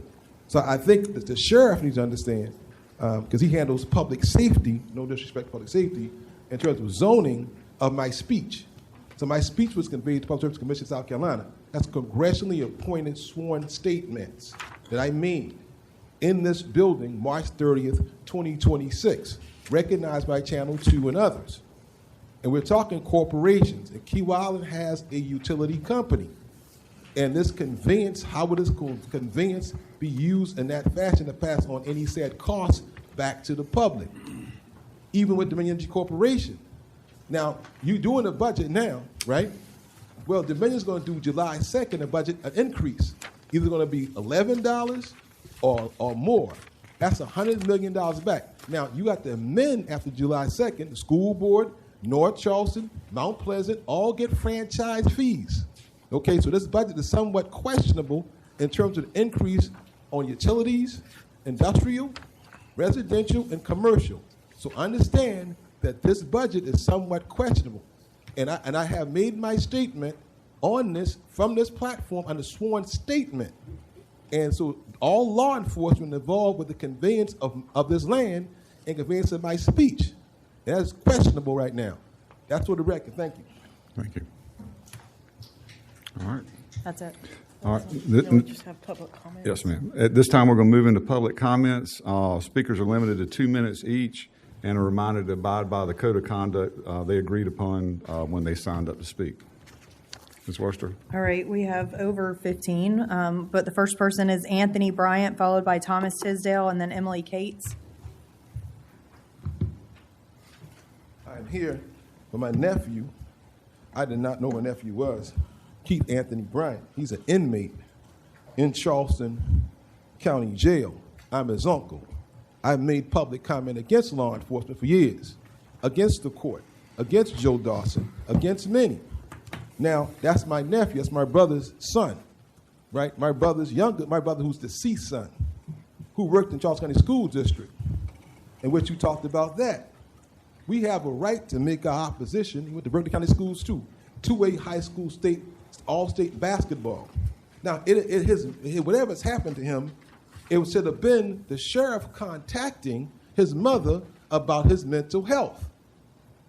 So I think that the sheriff needs to understand, because he handles public safety, no disrespect to public safety, in terms of zoning of my speech. So my speech was conveyed to Public Service Commission of South Carolina. That's congressionally appointed sworn statements that I made in this building, March 30th, 2026, recognized by Channel 2 and others. And we're talking corporations. And Kiowa Island has a utility company. And this conveyance, how would this conveyance be used in that fashion to pass on any said costs back to the public? Even with Dominion Energy Corporation. Now, you're doing a budget now, right? Well, Dominion's going to do July 2nd, a budget, an increase. Either going to be $11 or more. That's $100 million back. Now, you got to amend after July 2nd, the school board, North Charleston, Mount Pleasant, all get franchise fees. Okay, so this budget is somewhat questionable in terms of the increase on utilities, industrial, residential, and commercial. So understand that this budget is somewhat questionable. And I have made my statement on this, from this platform, on a sworn statement. And so all law enforcement involved with the conveyance of this land and conveyance of my speech. And that's questionable right now. That's for the record. Thank you. Thank you. All right. That's it. All right. Then we just have public comments. Yes, ma'am. At this time, we're going to move into public comments. Speakers are limited to 2 minutes each and are reminded to abide by the code of conduct they agreed upon when they signed up to speak. Ms. Worcester. All right, we have over 15, but the first person is Anthony Bryant, followed by Thomas Tisdale, and then Emily Cates. here with my nephew. I did not know my nephew was Keith Anthony Bryant. He's an inmate in Charleston County Jail. I'm his uncle. I've made public comment against law enforcement for years, against the court, against Joe Dawson, against many. Now, that's my nephew. That's my brother's son, right? My brother who's deceased son, who worked in Charleston County School District, in which you talked about that. We have a right to make our opposition. He went to Berkeley County Schools too. 2A high school all-state basketball. Now, whatever's happened to him, it should have been the sheriff contacting his mother about his mental health.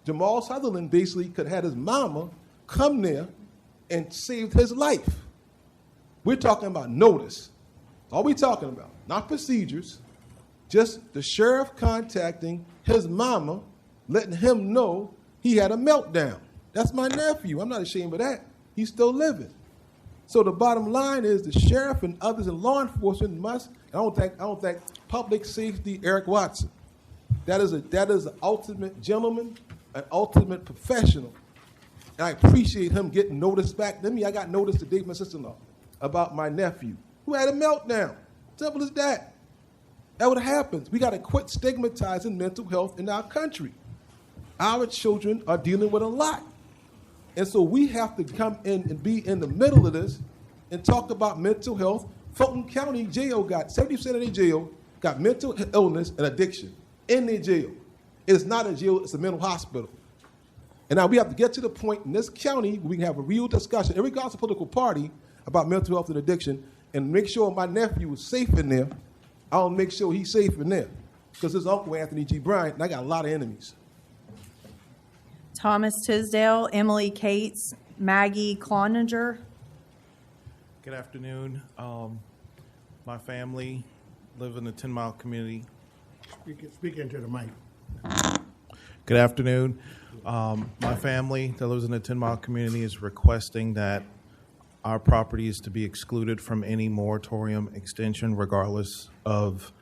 Jamal Sutherland basically could have had his mama come there and saved his life. We're talking about notice. That's all we're talking about. Not procedures. Just the sheriff contacting his mama, letting him know he had a meltdown. That's my nephew. I'm not ashamed of that. He's still living. So the bottom line is the sheriff and others in law enforcement must, and I don't think public safety Eric Watson. That is an ultimate gentleman, an ultimate professional. And I appreciate him getting notice back. I got notice today from my sister-in-law about my nephew who had a meltdown. Simple as that. That what happens. We got to quit stigmatizing mental health in our country. Our children are dealing with a lot. And so we have to come in and be in the middle of this and talk about mental health. Fulton County Jail got 70% of their jail got mental illness and addiction in their jail. It is not a jail, it's a mental hospital. And now we have to get to the point in this county where we can have a real discussion, regardless of political party, about mental health and addiction, and make sure my nephew is safe in there. I'll make sure he's safe in there. Because his uncle, Anthony G. Bryant, and I got a lot of enemies. Thomas Tisdale, Emily Cates, Maggie Cloninger. Good afternoon. My family live in the 10-mile community. Speak into the mic. Good afternoon. My family that lives in the 10-mile community is requesting that our property is to be excluded from any moratorium extension, regardless of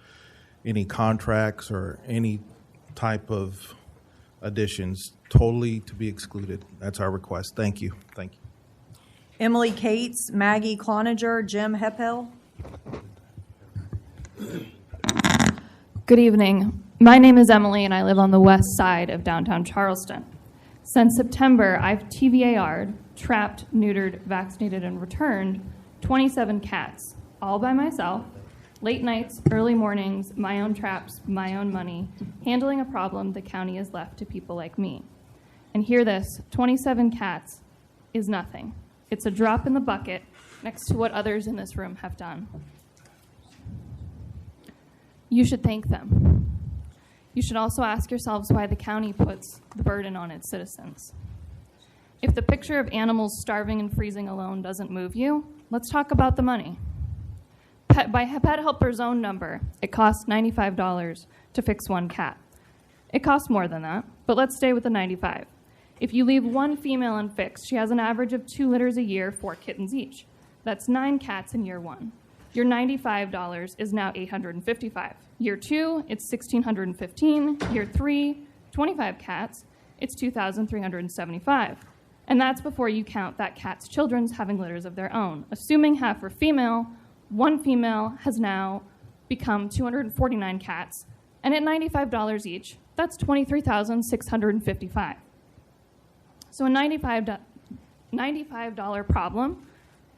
any contracts or any type of additions, totally to be excluded. That's our request. Thank you. Thank you. Emily Cates, Maggie Cloninger, Jim Heppel. Good evening. My name is Emily, and I live on the west side of downtown Charleston. Since September, I've TVAR'd, trapped, neutered, vaccinated, and returned 27 cats, all by myself, late nights, early mornings, my own traps, my own money, handling a problem the county has left to people like me. And hear this, 27 cats is nothing. It's a drop in the bucket next to what others in this room have done. You should thank them. You should also ask yourselves why the county puts the burden on its citizens. If the picture of animals starving and freezing alone doesn't move you, let's talk about the money. By Pet Helper's own number, it costs $95 to fix one cat. It costs more than that, but let's stay with the $95. If you leave one female unfixed, she has an average of 2 litters a year, 4 kittens each. That's 9 cats in year 1. Your $95 is now $855. Year 2, it's $1,615. Year 3, 25 cats, it's $2,375. And that's before you count that cat's children's having litters of their own. Assuming half are female, one female has now become 249 cats, and at $95 each, that's $23,655. So a $95 problem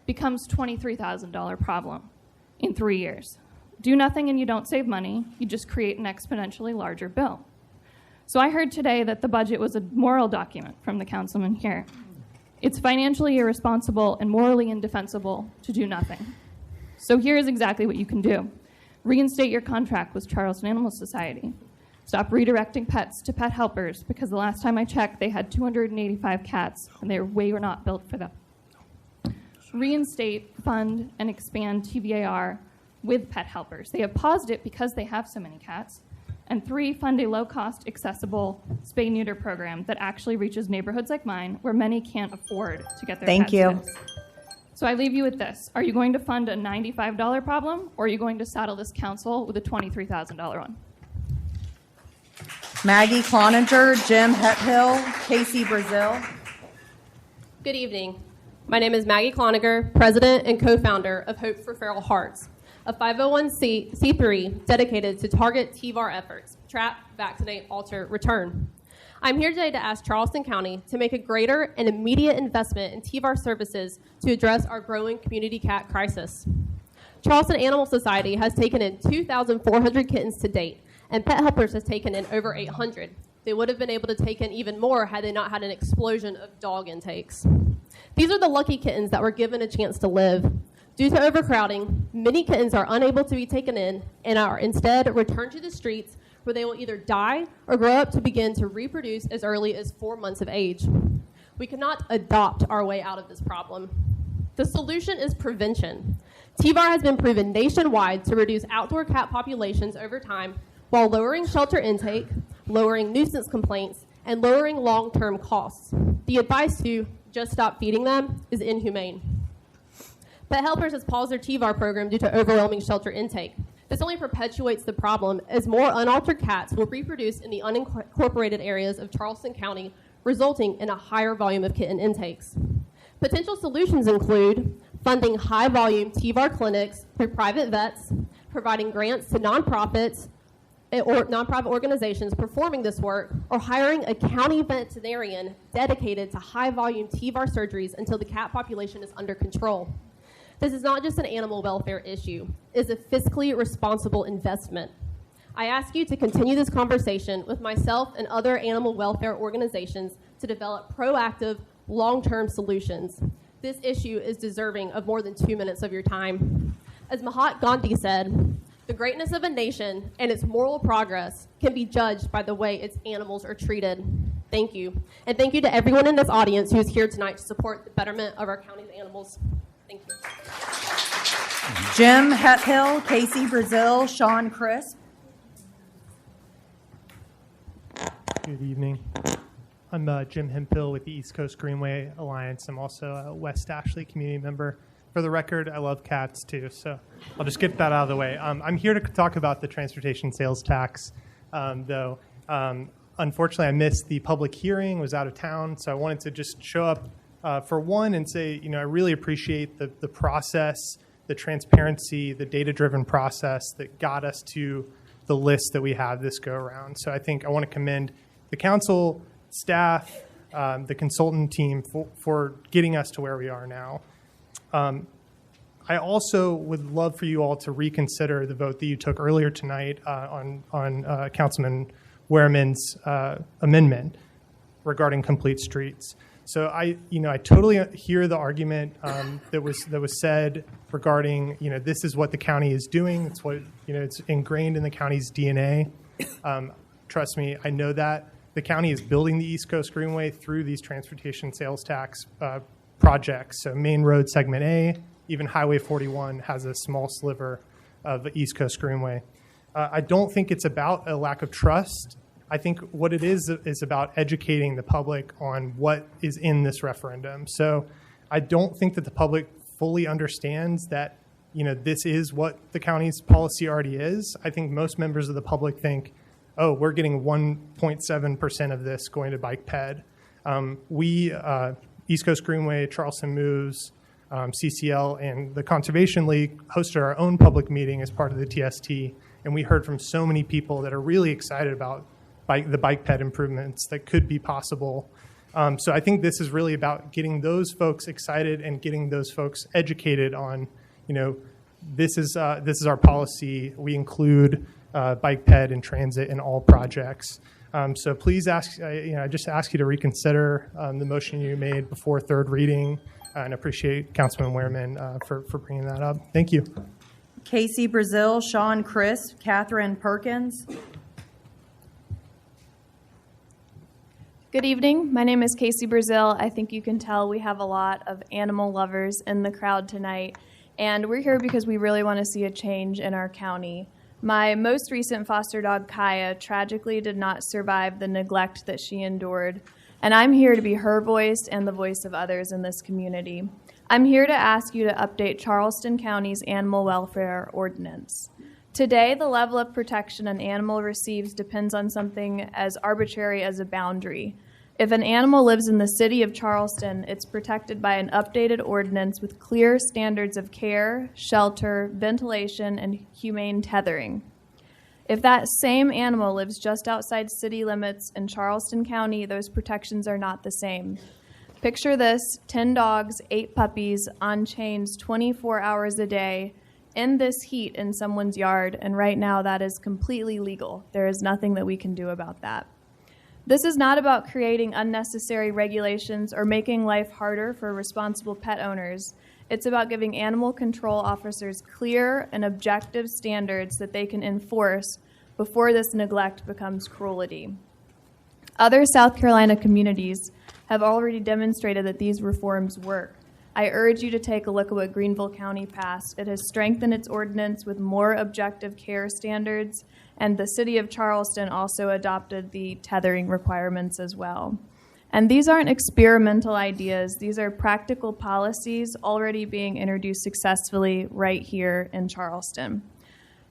becomes $23,000 problem in 3 years. Do nothing and you don't save money, you just create an exponentially larger bill. So I heard today that the budget was a moral document from the councilman here. It's financially irresponsible and morally indefensible to do nothing. So here's exactly what you can do. Reinstate your contract with Charleston Animal Society. Stop redirecting pets to pet helpers, because the last time I checked, they had 285 cats, and they were not built for them. Reinstate, fund, and expand TVAR with pet helpers. They have paused it because they have so many cats. And 3, fund a low-cost, accessible spay-neuter program that actually reaches neighborhoods like mine, where many can't afford to get their Thank pets you. fixed. So I leave you with this. Are you going to fund a $95 problem, or are you going to saddle this council with a $23,000 one? Maggie Cloninger, Jim Hethill, Casey Brazil. Good evening. My name is Maggie Cloninger, president and co-founder of Hope for Feral Hearts, a 501c3 dedicated to target TVAR efforts, trap, vaccinate, alter, return. I'm here today to ask Charleston County to make a greater and immediate investment in TVAR services to address our growing community cat crisis. Charleston Animal Society has taken in 2,400 kittens to date, and Pet Helpers has taken in over 800. They would have been able to take in even more had they not had an explosion of dog intakes. These are the lucky kittens that were given a chance to live. Due to overcrowding, many kittens are unable to be taken in and are instead returned to the streets, where they will either die or grow up to begin to reproduce as early as 4 months of age. We cannot adopt our way out of this problem. The solution is prevention. TVAR has been proven nationwide to reduce outdoor cat populations over time while lowering shelter intake, lowering nuisance complaints, and lowering long-term costs. The advice to just stop feeding them is inhumane. Pet Helpers has paused their TVAR program due to overwhelming shelter intake. This only perpetuates the problem, as more unaltered cats will reproduce in the unincorporated areas of Charleston County, resulting in a higher volume of kitten intakes. Potential solutions include funding high-volume TVAR clinics through private vets, providing grants to nonprofits or nonprofit organizations performing this work, or hiring a county veterinarian dedicated to high-volume TVAR surgeries until the cat population is under control. This is not just an animal welfare issue. It is a fiscally responsible investment. I ask you to continue this conversation with myself and other animal welfare organizations to develop proactive, long-term solutions. This issue is deserving of more than 2 minutes of your time. As Mahatma Gandhi said, the greatness of a nation and its moral progress can be judged by the way its animals are treated. Thank you. And thank you to everyone in this audience who is here tonight to support the betterment of our county's animals. Thank you. Jim Hethill, Casey Brazil, Sean Crisp. Good evening. I'm Jim Hemphill with the East Coast Greenway Alliance. I'm also a West Ashley community member. For the record, I love cats too, so I'll just get that out of the way. I'm here to talk about the transportation sales tax, though. Unfortunately, I missed the public hearing, was out of town, so I wanted to just show up for one and say, I really appreciate the process, the transparency, the data-driven process that got us to the list that we have this go around. So I think I want to commend the council, staff, the consultant team for getting us to where we are now. I also would love for you all to reconsider the vote that you took earlier tonight on Councilman Wehrman's amendment regarding complete streets. So I totally hear the argument that was said regarding this is what the county is doing. It's what it's ingrained in the county's DNA. Trust me, I know that the county is building the East Coast Greenway through these transportation sales tax projects. So Main Road Segment A, even Highway 41 has a small sliver of the East Coast Greenway. I don't think it's about a lack of trust. I think what it is about educating the public on what is in this referendum. So I don't think that the public fully understands that this is what the county's policy already is. I think most members of the public think, oh, we're getting 1.7% of this going to bike ped. We, East Coast Greenway, Charleston Moves, CCL, and the Conservation League hosted our own public meeting as part of the TST, and we heard from so many people that are really excited about the bike ped improvements that could be possible. So I think this is really about getting those folks excited and getting those folks educated on, this is our policy. We include bike ped and transit in all projects. So please I just ask you to reconsider the motion you made before third reading, and appreciate Councilman Wehrman for bringing that up. Thank you. Casey Brazil, Sean Crisp, Catherine Perkins. Good evening. My name is Casey Brazil. I think you can tell we have a lot of animal lovers in the crowd tonight, and we're here because we really want to see a change in our county. My most recent foster dog, Kaya, tragically did not survive the neglect that she endured, and I'm here to be her voice and the voice of others in this community. I'm here to ask you to update Charleston County's animal welfare ordinance. Today, the level of protection an animal receives depends on something as arbitrary as a boundary. If an animal lives in the city of Charleston, it's protected by an updated ordinance with clear standards of care, shelter, ventilation, and humane tethering. If that same animal lives just outside city limits in Charleston County, those protections are not the same. Picture this: 10 dogs, 8 puppies on chains 24 hours a day in this heat in someone's yard, and right now that is completely legal. There is nothing that we can do about that. This is not about creating unnecessary regulations or making life harder for responsible pet owners. It's about giving animal control officers clear and objective standards that they can enforce before this neglect becomes cruelty. Other South Carolina communities have already demonstrated that these reforms work. I urge you to take a look at what Greenville County passed. It has strengthened its ordinance with more objective care standards, and the city of Charleston also adopted the tethering requirements as well. And these aren't experimental ideas. These are practical policies already being introduced successfully right here in Charleston.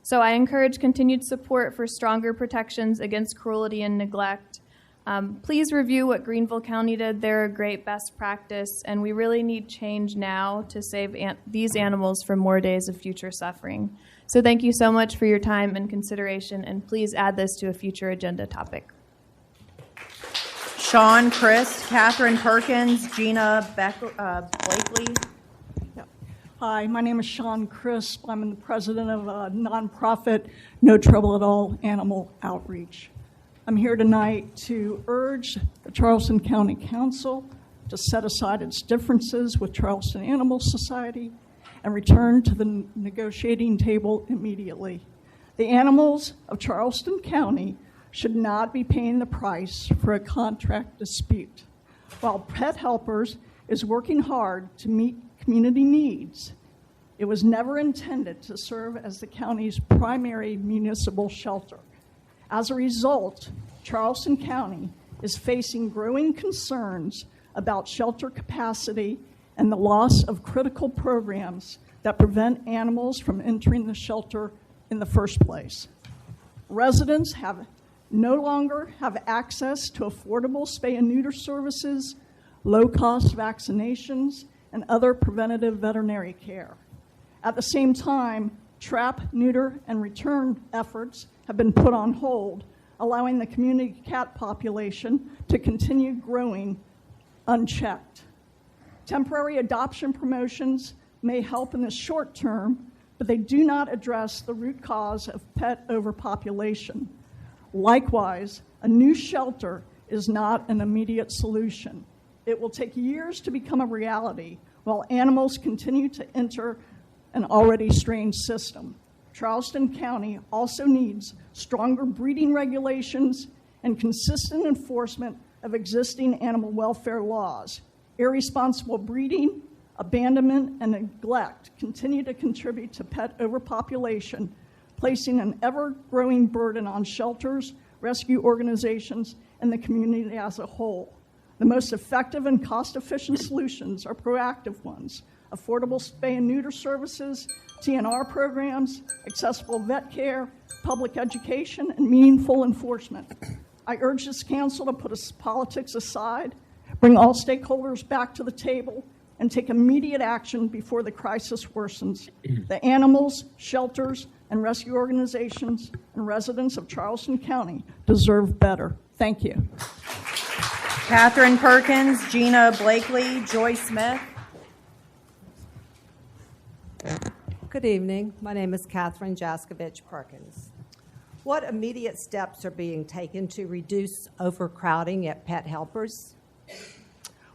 So I encourage continued support for stronger protections against cruelty and neglect. Please review what Greenville County did. They're a great best practice, and we really need change now to save these animals from more days of future suffering. So thank you so much for your time and consideration, and please add this to a future agenda topic. Sean, Chris, Catherine Perkins, Gina Blakely. Hi, my name is Sean Crisp. I'm the president of a nonprofit, No Trouble at All Animal Outreach. I'm here tonight to urge the Charleston County Council to set aside its differences with Charleston Animal Society and return to the negotiating table immediately. The animals of Charleston County should not be paying the price for a contract dispute. While Pet Helpers is working hard to meet community needs, it was never intended to serve as the county's primary municipal shelter. As a result, Charleston County is facing growing concerns about shelter capacity and the loss of critical programs that prevent animals from entering the shelter in the first place. Residents no longer have access to affordable spay and neuter services, low-cost vaccinations, and other preventative veterinary care. At the same time, trap, neuter, and return efforts have been put on hold, allowing the community cat population to continue growing unchecked. Temporary adoption promotions may help in the short term, but they do not address the root cause of pet overpopulation. Likewise, a new shelter is not an immediate solution. It will take years to become a reality while animals continue to enter an already strained system. Charleston County also needs stronger breeding regulations and consistent enforcement of existing animal welfare laws. Irresponsible breeding, abandonment, and neglect continue to contribute to pet overpopulation, placing an ever-growing burden on shelters, rescue organizations, and the community as a whole. The most effective and cost-efficient solutions are proactive ones: affordable spay and neuter services, TNR programs, accessible vet care, public education, and meaningful enforcement. I urge this council to put politics aside, bring all stakeholders back to the table, and take immediate action before the crisis worsens. The animals, shelters, and rescue organizations and residents of Charleston County deserve better. Thank you. Catherine Perkins, Gina Blakely, Joy Smith. Good evening. My name is Catherine Jaskovich Perkins. What immediate steps are being taken to reduce overcrowding at Pet Helpers?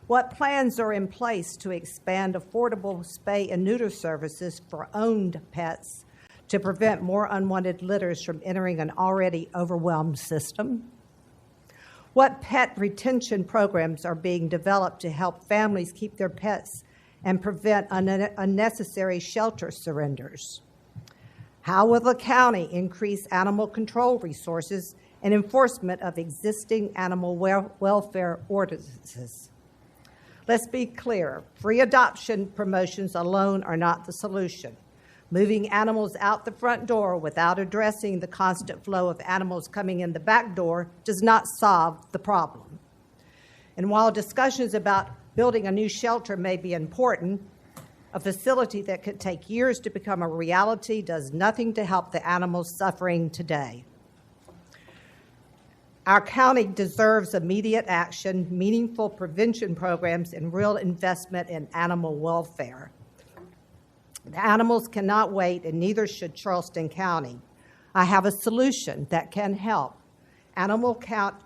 What plans are in place to expand affordable spay and neuter services for owned pets to prevent more unwanted litters from entering an already overwhelmed system? What pet retention programs are being developed to help families keep their pets and prevent unnecessary shelter surrenders? How will the county increase animal control resources and enforcement of existing animal welfare ordinances? Let's be clear, free adoption promotions alone are not the solution. Moving animals out the front door without addressing the constant flow of animals coming in the back door does not solve the problem. And while discussions about building a new shelter may be important, a facility that could take years to become a reality does nothing to help the animals suffering today. Our county deserves immediate action, meaningful prevention programs, and real investment in animal welfare. The animals cannot wait, and neither should Charleston County. I have a solution that can help.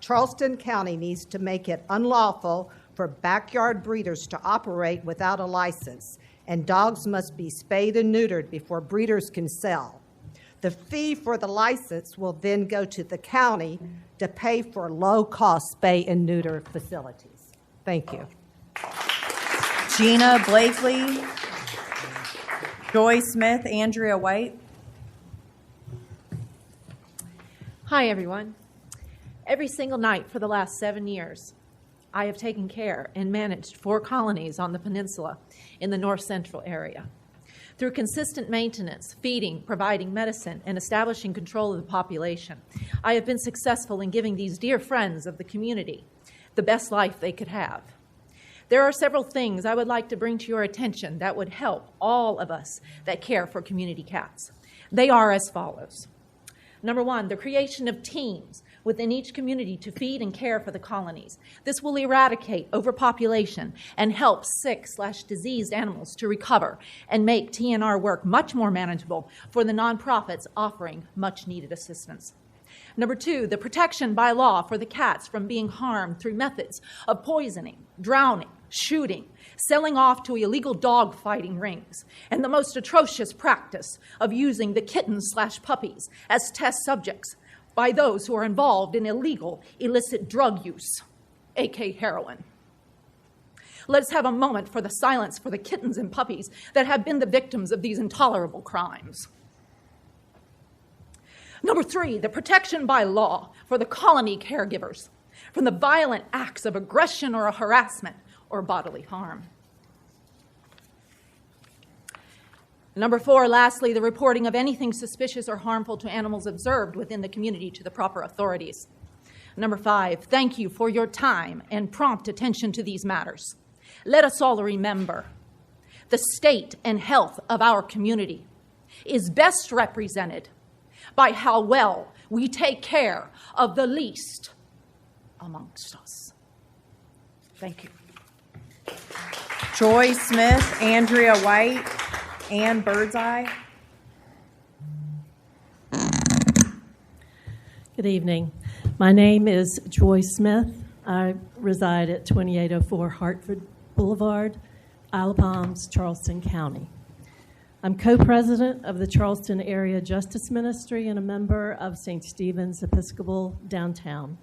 Charleston County needs to make it unlawful for backyard breeders to operate without a license, and dogs must be spayed and neutered before breeders can sell. The fee for the license will then go to the county to pay for low-cost spay and neuter facilities. Thank you. Gina Blakely, Joy Smith, Andrea White. Hi, everyone. Every single night for the last 7 years, I have taken care and managed 4 colonies on the peninsula in the north central area. Through consistent maintenance, feeding, providing medicine, and establishing control of the population, I have been successful in giving these dear friends of the community the best life they could have. There are several things I would like to bring to your attention that would help all of us that care for community cats. They are as follows. Number 1, the creation of teams within each community to feed and care for the colonies. This will eradicate overpopulation and help sick/diseased animals to recover and make TNR work much more manageable for the nonprofits offering much-needed assistance. Number 2, the protection by law for the cats from being harmed through methods of poisoning, drowning, shooting, selling off to illegal dog fighting rings, and the most atrocious practice of using the kittens/puppies as test subjects by those who are involved in illegal, illicit drug use, aka heroin. Let's have a moment for the silence for the kittens and puppies that have been the victims of these intolerable crimes. Number 3, the protection by law for the colony caregivers from the violent acts of aggression or harassment or bodily harm. Number 4, lastly, the reporting of anything suspicious or harmful to animals observed within the community to the proper authorities. Number 5, thank you for your time and prompt attention to these matters. Let us all remember the state and health of our community is best represented by how well we take care of the least amongst us. Thank you. Joy Smith, Andrea White, Ann Birdseye. Good evening. My name is Joy Smith. I reside at 2804 Hartford Boulevard, Isle of Palms, Charleston County. I'm co-president of the Charleston Area Justice Ministry and a member of St. Stephen's Episcopal Downtown.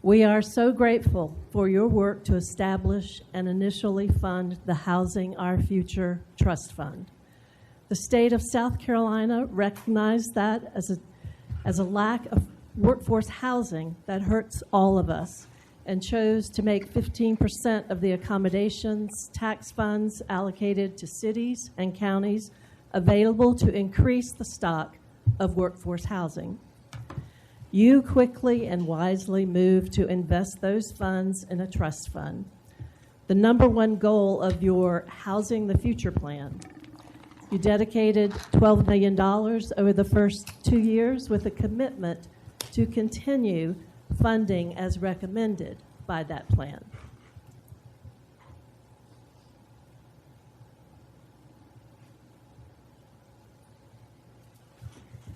We are so grateful for your work to establish and initially fund the Housing Our Future Trust Fund. The state of South Carolina recognized that as a lack of workforce housing that hurts all of us and chose to make 15% of the accommodations tax funds allocated to cities and counties available to increase the stock of workforce housing. You quickly and wisely moved to invest those funds in a trust fund, the number one goal of your Housing the Future plan. You dedicated $12 million over the first 2 years with a commitment to continue funding as recommended by that plan.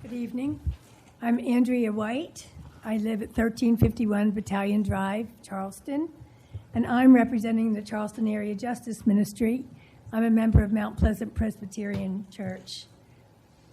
Good evening. I'm Andrea White. I live at 1351 Battalion Drive, Charleston, and I'm representing the Charleston Area Justice Ministry. I'm a member of Mount Pleasant Presbyterian Church.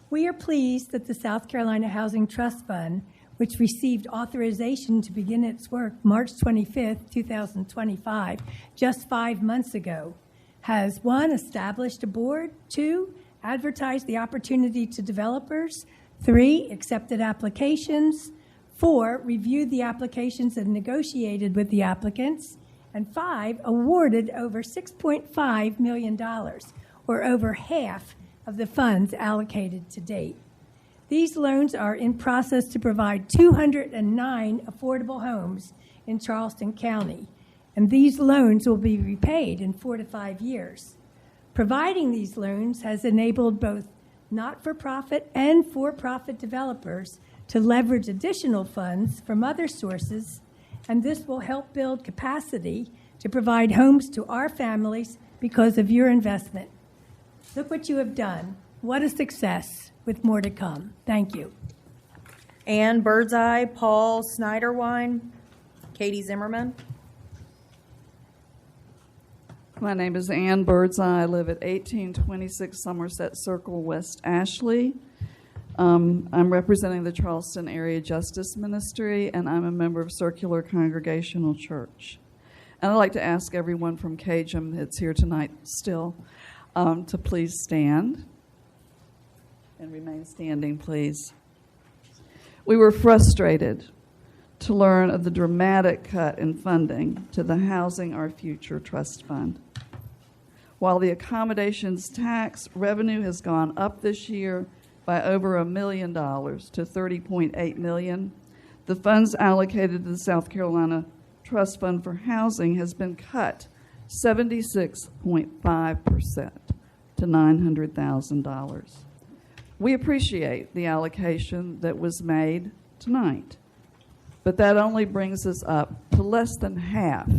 We are pleased that the South Carolina Housing Trust Fund, which received authorization to begin its work March 25th, 2025, just 5 months ago, has 1, established a board, 2, advertised the opportunity to developers, 3, accepted applications, 4, reviewed the applications and negotiated with the applicants, and 5, awarded over $6.5 million, or over half of the funds allocated to date. These loans are in process to provide 209 affordable homes in Charleston County, and these loans will be repaid in 4 to 5 years. Providing these loans has enabled both not-for-profit and for-profit developers to leverage additional funds from other sources, and this will help build capacity to provide homes to our families because of your investment. Look what you have done. What a success, with more to come. Thank you. Ann Birdseye, Paul Snyderwine, Katie Zimmerman. My name is Ann Birdseye. I live at 1826 Somerset Circle, West Ashley. I'm representing the Charleston Area Justice Ministry, and I'm a member of Circular Congregational Church. And I'd like to ask everyone from CAJM that's here tonight still to please stand and remain standing, please. We were frustrated to learn of the dramatic cut in funding to the Housing Our Future Trust Fund. While the accommodations tax revenue has gone up this year by over $1 million to $30.8 million, the funds allocated to the South Carolina Trust Fund for Housing has been cut 76.5% to $900,000. We appreciate the allocation that was made tonight, but that only brings us up to less than half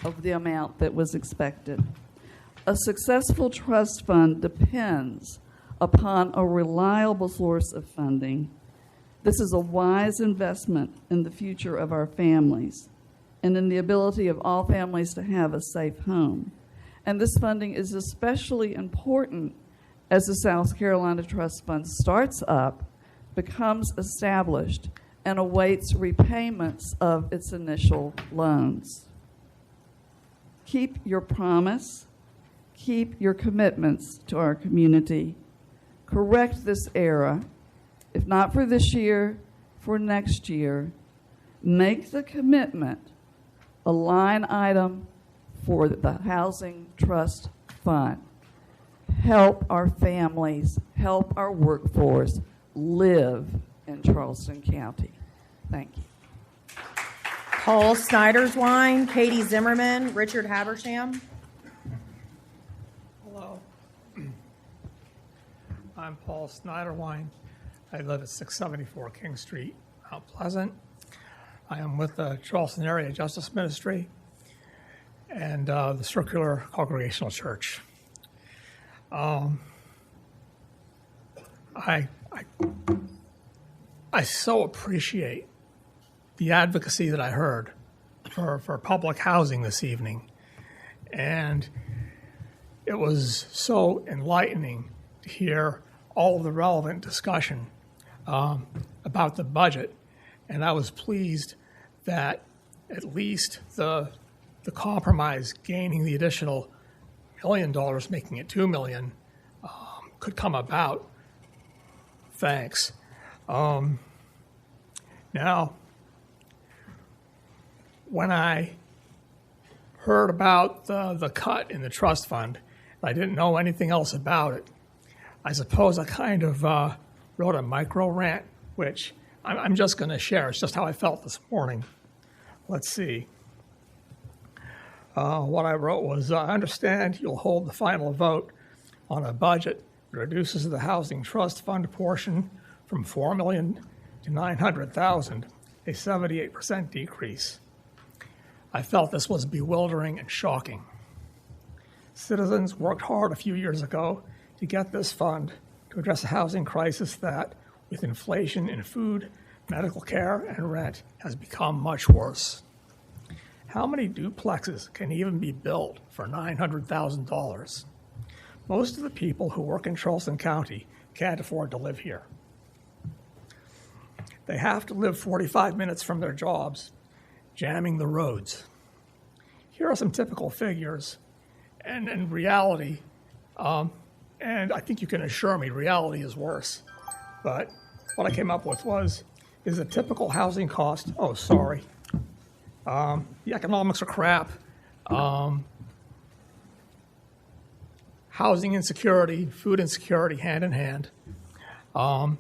of the amount that was expected. A successful trust fund depends upon a reliable source of funding. This is a wise investment in the future of our families and in the ability of all families to have a safe home. And this funding is especially important as the South Carolina Trust Fund starts up, becomes established, and awaits repayments of its initial loans. Keep your promise. Keep your commitments to our community. Correct this error, if not for this year, for next year. Make the commitment a line item for the Housing Trust Fund. Help our families, help our workforce live in Charleston County. Thank you. Paul Snyderwine, Katie Zimmerman, Richard Habersham. Hello. I'm Paul Snyderwine. I live at 674 King Street, Mount Pleasant. I am with the Charleston Area Justice Ministry and the Circular Congregational Church. I so appreciate the advocacy that I heard for public housing this evening. And it was so enlightening to hear all of the relevant discussion about the budget. And I was pleased that at least the compromise gaining the additional $1 million, making it $2 million, could come about. Thanks. Now, when I heard about the cut in the trust fund, I didn't know anything else about it. I suppose I kind of wrote a micro rant, which I'm just going to share. It's just how I felt this morning. Let's see. What I wrote was, I understand you'll hold the final vote on a budget that reduces the Housing Trust Fund portion from $4 million to $900,000, a 78% decrease. I felt this was bewildering and shocking. Citizens worked hard a few years ago to get this fund to address a housing crisis that, with inflation in food, medical care, and rent, has become much worse. How many duplexes can even be built for $900,000? Most of the people who work in Charleston County can't afford to live here. They have to live 45 minutes from their jobs, jamming the roads. Here are some typical figures, and in reality, and I think you can assure me reality is worse, but what I came up with is a typical housing cost. Oh, sorry. The economics are crap. housing insecurity, food insecurity hand in hand. And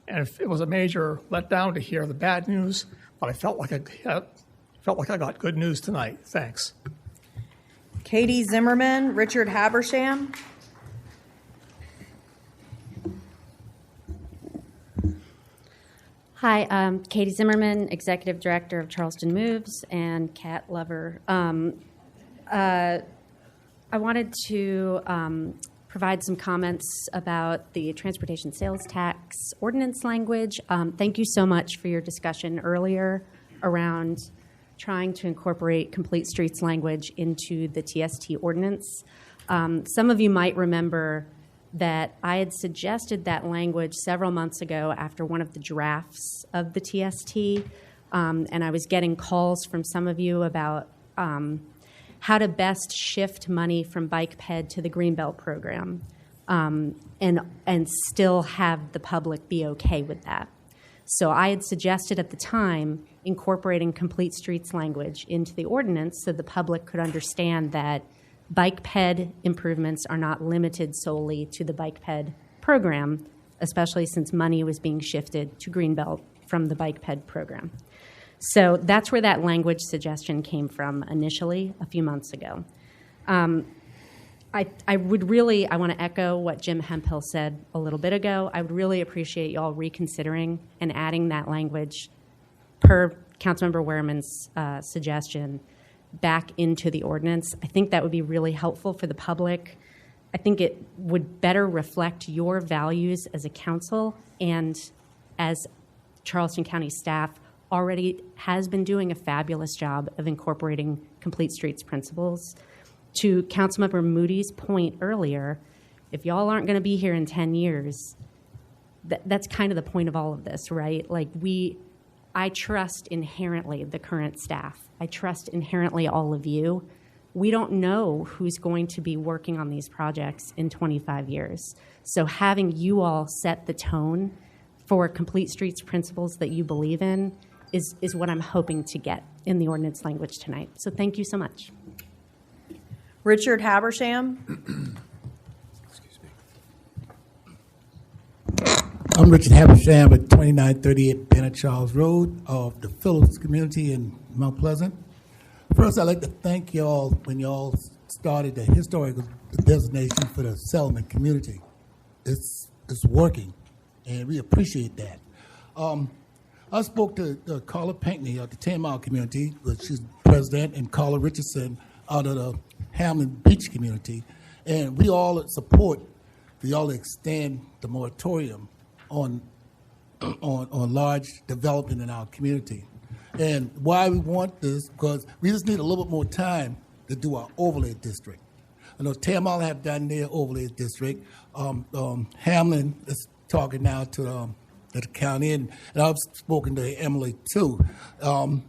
it was a major letdown to hear the bad news, but I felt like I got good news tonight. Thanks. Katie Zimmerman, Richard Habersham. Hi, I'm Katie Zimmerman, Executive Director of Charleston Moves and cat lover. I wanted to provide some comments about the transportation sales tax ordinance language. Thank you so much for your discussion earlier around trying to incorporate complete streets language into the TST ordinance. Some of you might remember that I had suggested that language several months ago after one of the drafts of the TST, and I was getting calls from some of you about how to best shift money from Bike Ped to the Greenbelt program, and still have the public be okay with that. So I had suggested at the time incorporating complete streets language into the ordinance so the public could understand that Bike Ped improvements are not limited solely to the Bike Ped program, especially since money was being shifted to Greenbelt from the Bike Ped program. So that's where that language suggestion came from initially a few months ago. I want to echo what Jim Hemphill said a little bit ago. I would really appreciate y'all reconsidering and adding that language per Councilmember Wehrman's suggestion back into the ordinance. I think that would be really helpful for the public. I think it would better reflect your values as a council and as Charleston County staff already has been doing a fabulous job of incorporating complete streets principles. To Councilmember Moody's point earlier, if y'all aren't going to be here in 10 years, that's kind of the point of all of this, right? Like I trust inherently the current staff. I trust inherently all of you. We don't know who's going to be working on these projects in 25 years. So having you all set the tone for complete streets principles that you believe in is what I'm hoping to get in the ordinance language tonight. So thank you so much. Richard Habersham. I'm Richard Habersham at 2938 Bennett Charles Road of the Phillips community in Mount Pleasant. First, I'd like to thank y'all when y'all started the historical designation for the settlement community. It's working, and we appreciate that. I spoke to Carla Pinckney of the 10 Mile community, which she's president, and Carla Richardson out of the Hamlin Beach community, and we all support for y'all to extend the moratorium on large development in our community. And why we want this, because we just need a little bit more time to do our overlay district. I know Tamale have done their overlay district. Hamlin is talking now to the county, and I've spoken to Emily too. I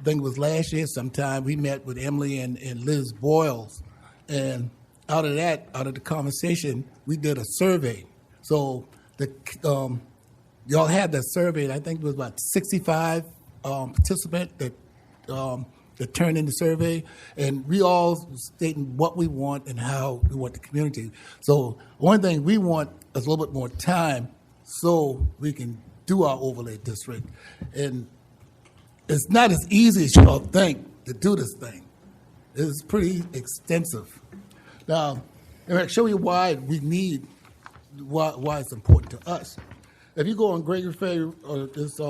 think it was last year sometime, we met with Emily and Liz Boyles. And out of the conversation, we did a survey. So y'all had that survey, and I think it was about 65 participants that turned in the survey. And we all stating what we want and how we want the community. So one thing we want is a little bit more time so we can do our overlay district. And it's not as easy as you all think to do this thing. It's pretty extensive. Now, I'm going to show you why it's important to us. If you go on Gregory Ferry, or this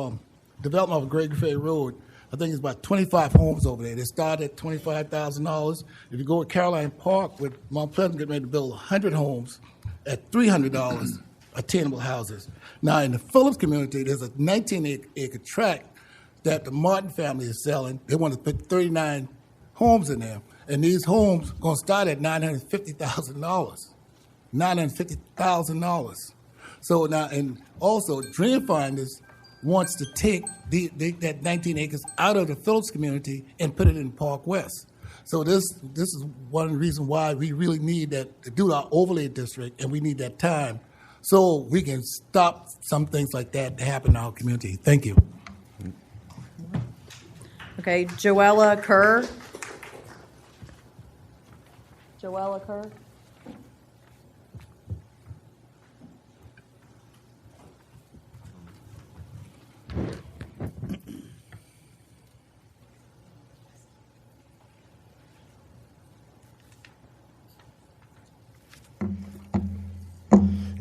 development of Gregory Ferry Road, I think it's about 25 homes over there. They started at $25,000. If you go to Caroline Park with Mount Pleasant getting ready to build 100 homes at $300, attainable houses. Now, in the Phillips community, there's a 19-acre tract that the Martin family is selling. They want to put 39 homes in there. And these homes are going to start at $950,000. $950,000. So now, and also Dreamfinders wants to take that 19 acres out of the Phillips community and put it in Park West. So this is one of the reasons why we really need that to do our overlay district, and we need that time so we can stop some things like that to happen in our community. Thank you. Okay, Joella Kerr. Joella Kerr.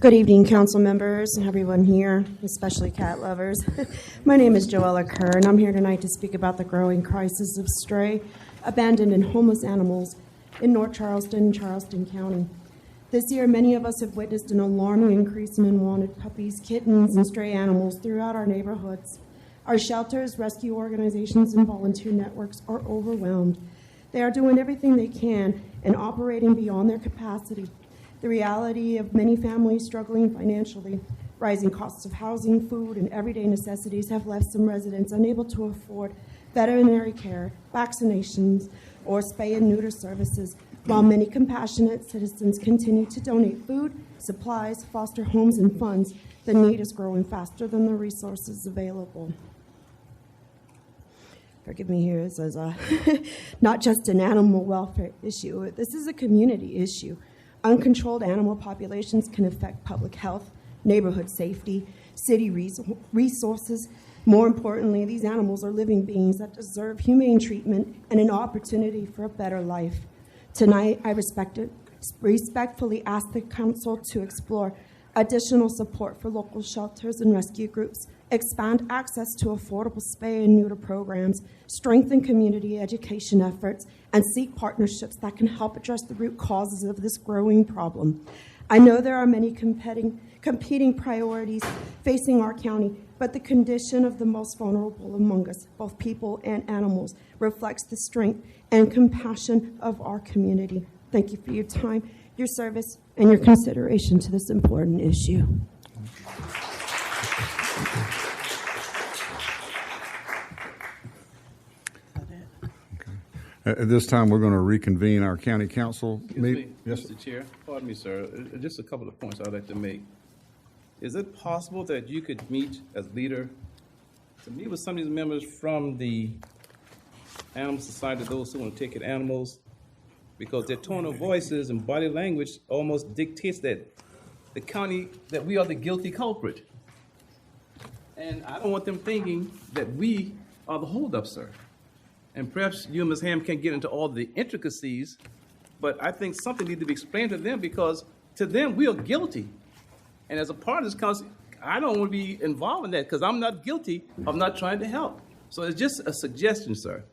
Good evening, council members and everyone here, especially cat lovers. My name is Joella Kerr, and I'm here tonight to speak about the growing crisis of stray, abandoned, and homeless animals in North Charleston and Charleston County. This year, many of us have witnessed an alarming increase in unwanted puppies, kittens, and stray animals throughout our neighborhoods. Our shelters, rescue organizations, and volunteer networks are overwhelmed. They are doing everything they can and operating beyond their capacity. The reality of many families struggling financially, rising costs of housing, food, and everyday necessities have left some residents unable to afford veterinary care, vaccinations, or spay and neuter services, while many compassionate citizens continue to donate food, supplies, foster homes, and funds. The need is growing faster than the resources available. Forgive me here, it says, not just an animal welfare issue, this is a community issue. Uncontrolled animal populations can affect public health, neighborhood safety, city resources. More importantly, these animals are living beings that deserve humane treatment and an opportunity for a better life. Tonight, I respectfully ask the council to explore additional support for local shelters and rescue groups, expand access to affordable spay and neuter programs, strengthen community education efforts, and seek partnerships that can help address the root causes of this growing problem. I know there are many competing priorities facing our county, but the condition of the most vulnerable among us, both people and animals, reflects the strength and compassion of our community. Thank you for your time, your service, and your consideration to this important issue. At this time, we're going to reconvene our county council meeting. Yes, Mr. Chair. Pardon me, sir. Just a couple of points I'd like to make. Is it possible that you could meet as leader, to meet with some of these members from the Animal Society, those who want to take care of animals, because their tone of voices and body language almost dictates that the county, that we are the guilty culprit. And I don't want them thinking that we are the holdup, sir. And perhaps you and Ms. Ham can't get into all the intricacies, but I think something needs to be explained to them, because to them, we are guilty. And as a part of this council, I don't want to be involved in that, because I'm not guilty of not trying to help. So it's just a suggestion, sir.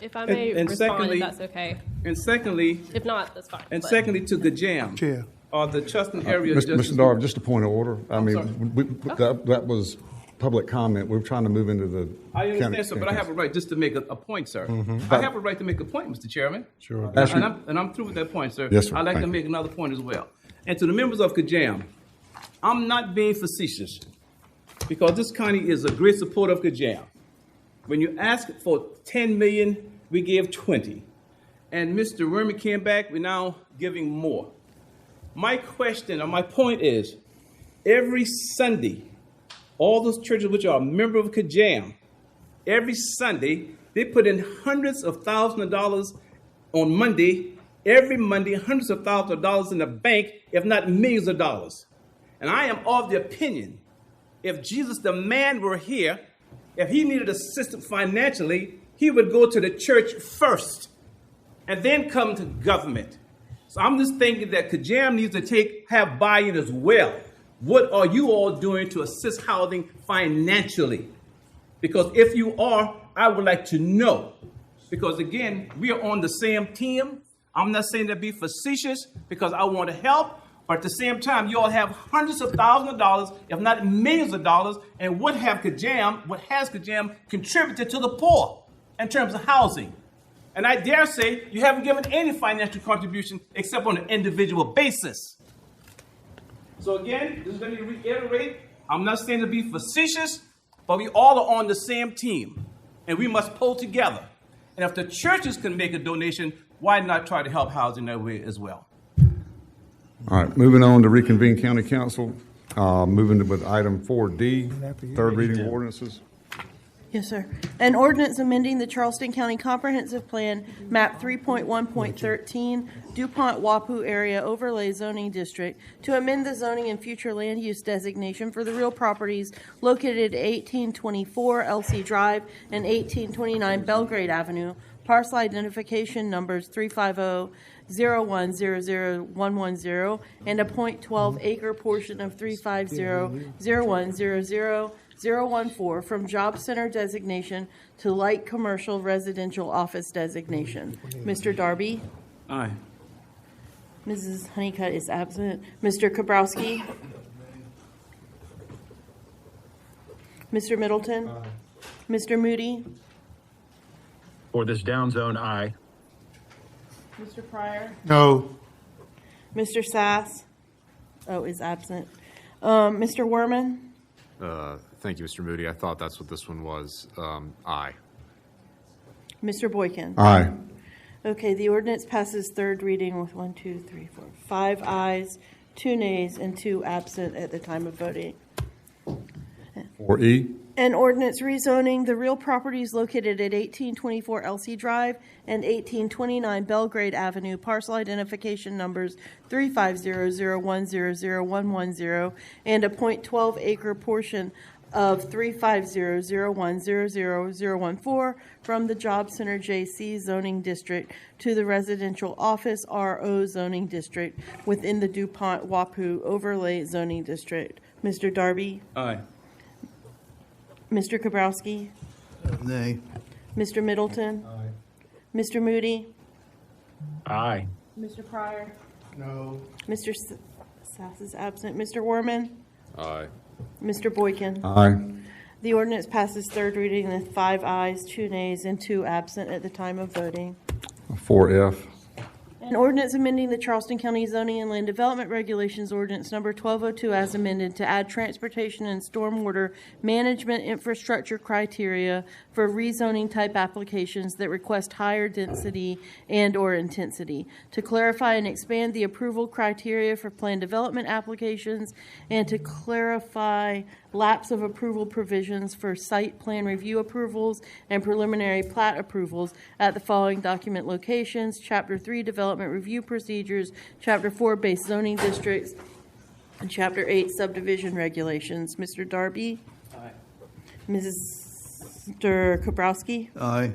If I may respond, secondly, if that's okay. And secondly, if not, that's fine. And secondly, to Gajam, Chair, or the Charleston area. Mr. Darb, just a point of order. That was public comment. We're trying to move into the. I understand, sir, but I have a right just to make a point, sir. Mm-hmm. I have a right to make a point, Mr. Chairman. Sure. And I'm through with that point, sir. Yes, sir. I'd like to make another point as well. And to the members of Kajam, I'm not being facetious, because this county is a great supporter of Kajam. When you ask for 10 million, we gave 20. And Mr. Werman came back, we're now giving more. My question, or my point is, every Sunday, all those churches which are a member of Kajam, every Sunday, they put in hundreds of thousands of dollars on Monday, every Monday, hundreds of thousands of dollars in the bank, if not millions of dollars. And I am of the opinion, if Jesus, the man, were here, if he needed assistance financially, he would go to the church first and then come to government. So I'm just thinking that Kajam needs to have buy-in as well. What are you all doing to assist housing financially? Because if you are, I would like to know. Because again, we are on the same team. I'm not saying to be facetious, because I want to help, but at the same time, you all have hundreds of thousands of dollars, if not millions of dollars, and what has Kajam contributed to the poor in terms of housing? And I dare say you haven't given any financial contribution except on an individual basis. So again, just let me reiterate, I'm not saying to be facetious, but we all are on the same team, and we must pull together. And if the churches can make a donation, why not try to help housing that way as well? All right, moving on to reconvene county council. Moving with item 4D, third reading of ordinances. Yes, sir. An ordinance amending the Charleston County Comprehensive Plan, map 3.1.13, DuPont-Wapu Area Overlay Zoning District, to amend the zoning and future land use designation for the real properties located at 1824 LC Drive and 1829 Belgrade Avenue, parcel identification numbers 350-0100110, and a .12 acre portion of 350-0100014 from Job Center designation to light commercial residential office designation. Mr. Darby? Aye. Mrs. Honeycutt is absent. Mr. Kabrowski? Mr. Middleton? Mr. Moody? For this down zone, aye. Mr. Pryor? No. Mr. Sass? Oh, is absent. Mr. Werman? Thank you, Mr. Moody. I thought that's what this one was. Aye. Mr. Boykin? Aye. Okay, the ordinance passes third reading with 5 ayes, 2 nays, and 2 absent at the time of voting. 4E. An ordinance rezoning the real properties located at 1824 LC Drive and 1829 Belgrade Avenue, parcel identification numbers 350-0100110, and a .12 acre portion of 350-0100014 from the Job Center JC zoning district to the residential office RO zoning district within the DuPont Wapu overlay zoning district. Mr. Darby? Aye. Mr. Kabrowski? Nay. Mr. Middleton? Aye. Mr. Moody? Aye. Mr. Pryor? No. Mr. Sass is absent. Mr. Werman? Aye. Mr. Boykin? Aye. The ordinance passes third reading with 5 ayes, 2 nays, and 2 absent at the time of voting. 4F. An ordinance amending the Charleston County Zoning and Land Development Regulations Ordinance Number 1202 as amended to add transportation and stormwater management infrastructure criteria for rezoning type applications that request higher density and/or intensity, to clarify and expand the approval criteria for plan development applications, and to clarify lapse of approval provisions for site plan review approvals and preliminary plat approvals at the following document locations: Chapter 3 Development Review Procedures, Chapter 4 Base Zoning Districts, and Chapter 8 Subdivision Regulations. Mr. Darby? Aye. Mr. Kabrowski? Aye.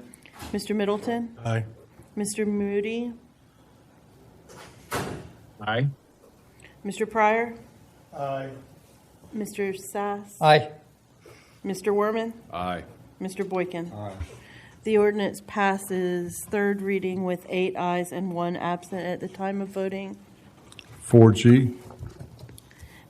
Mr. Middleton? Aye. Mr. Moody? Aye. Mr. Pryor? Aye. Mr. Sass? Aye. Mr. Werman? Aye. Mr. Boykin? Aye. The ordinance passes third reading with 8 ayes and 1 absent at the time of voting. 4G.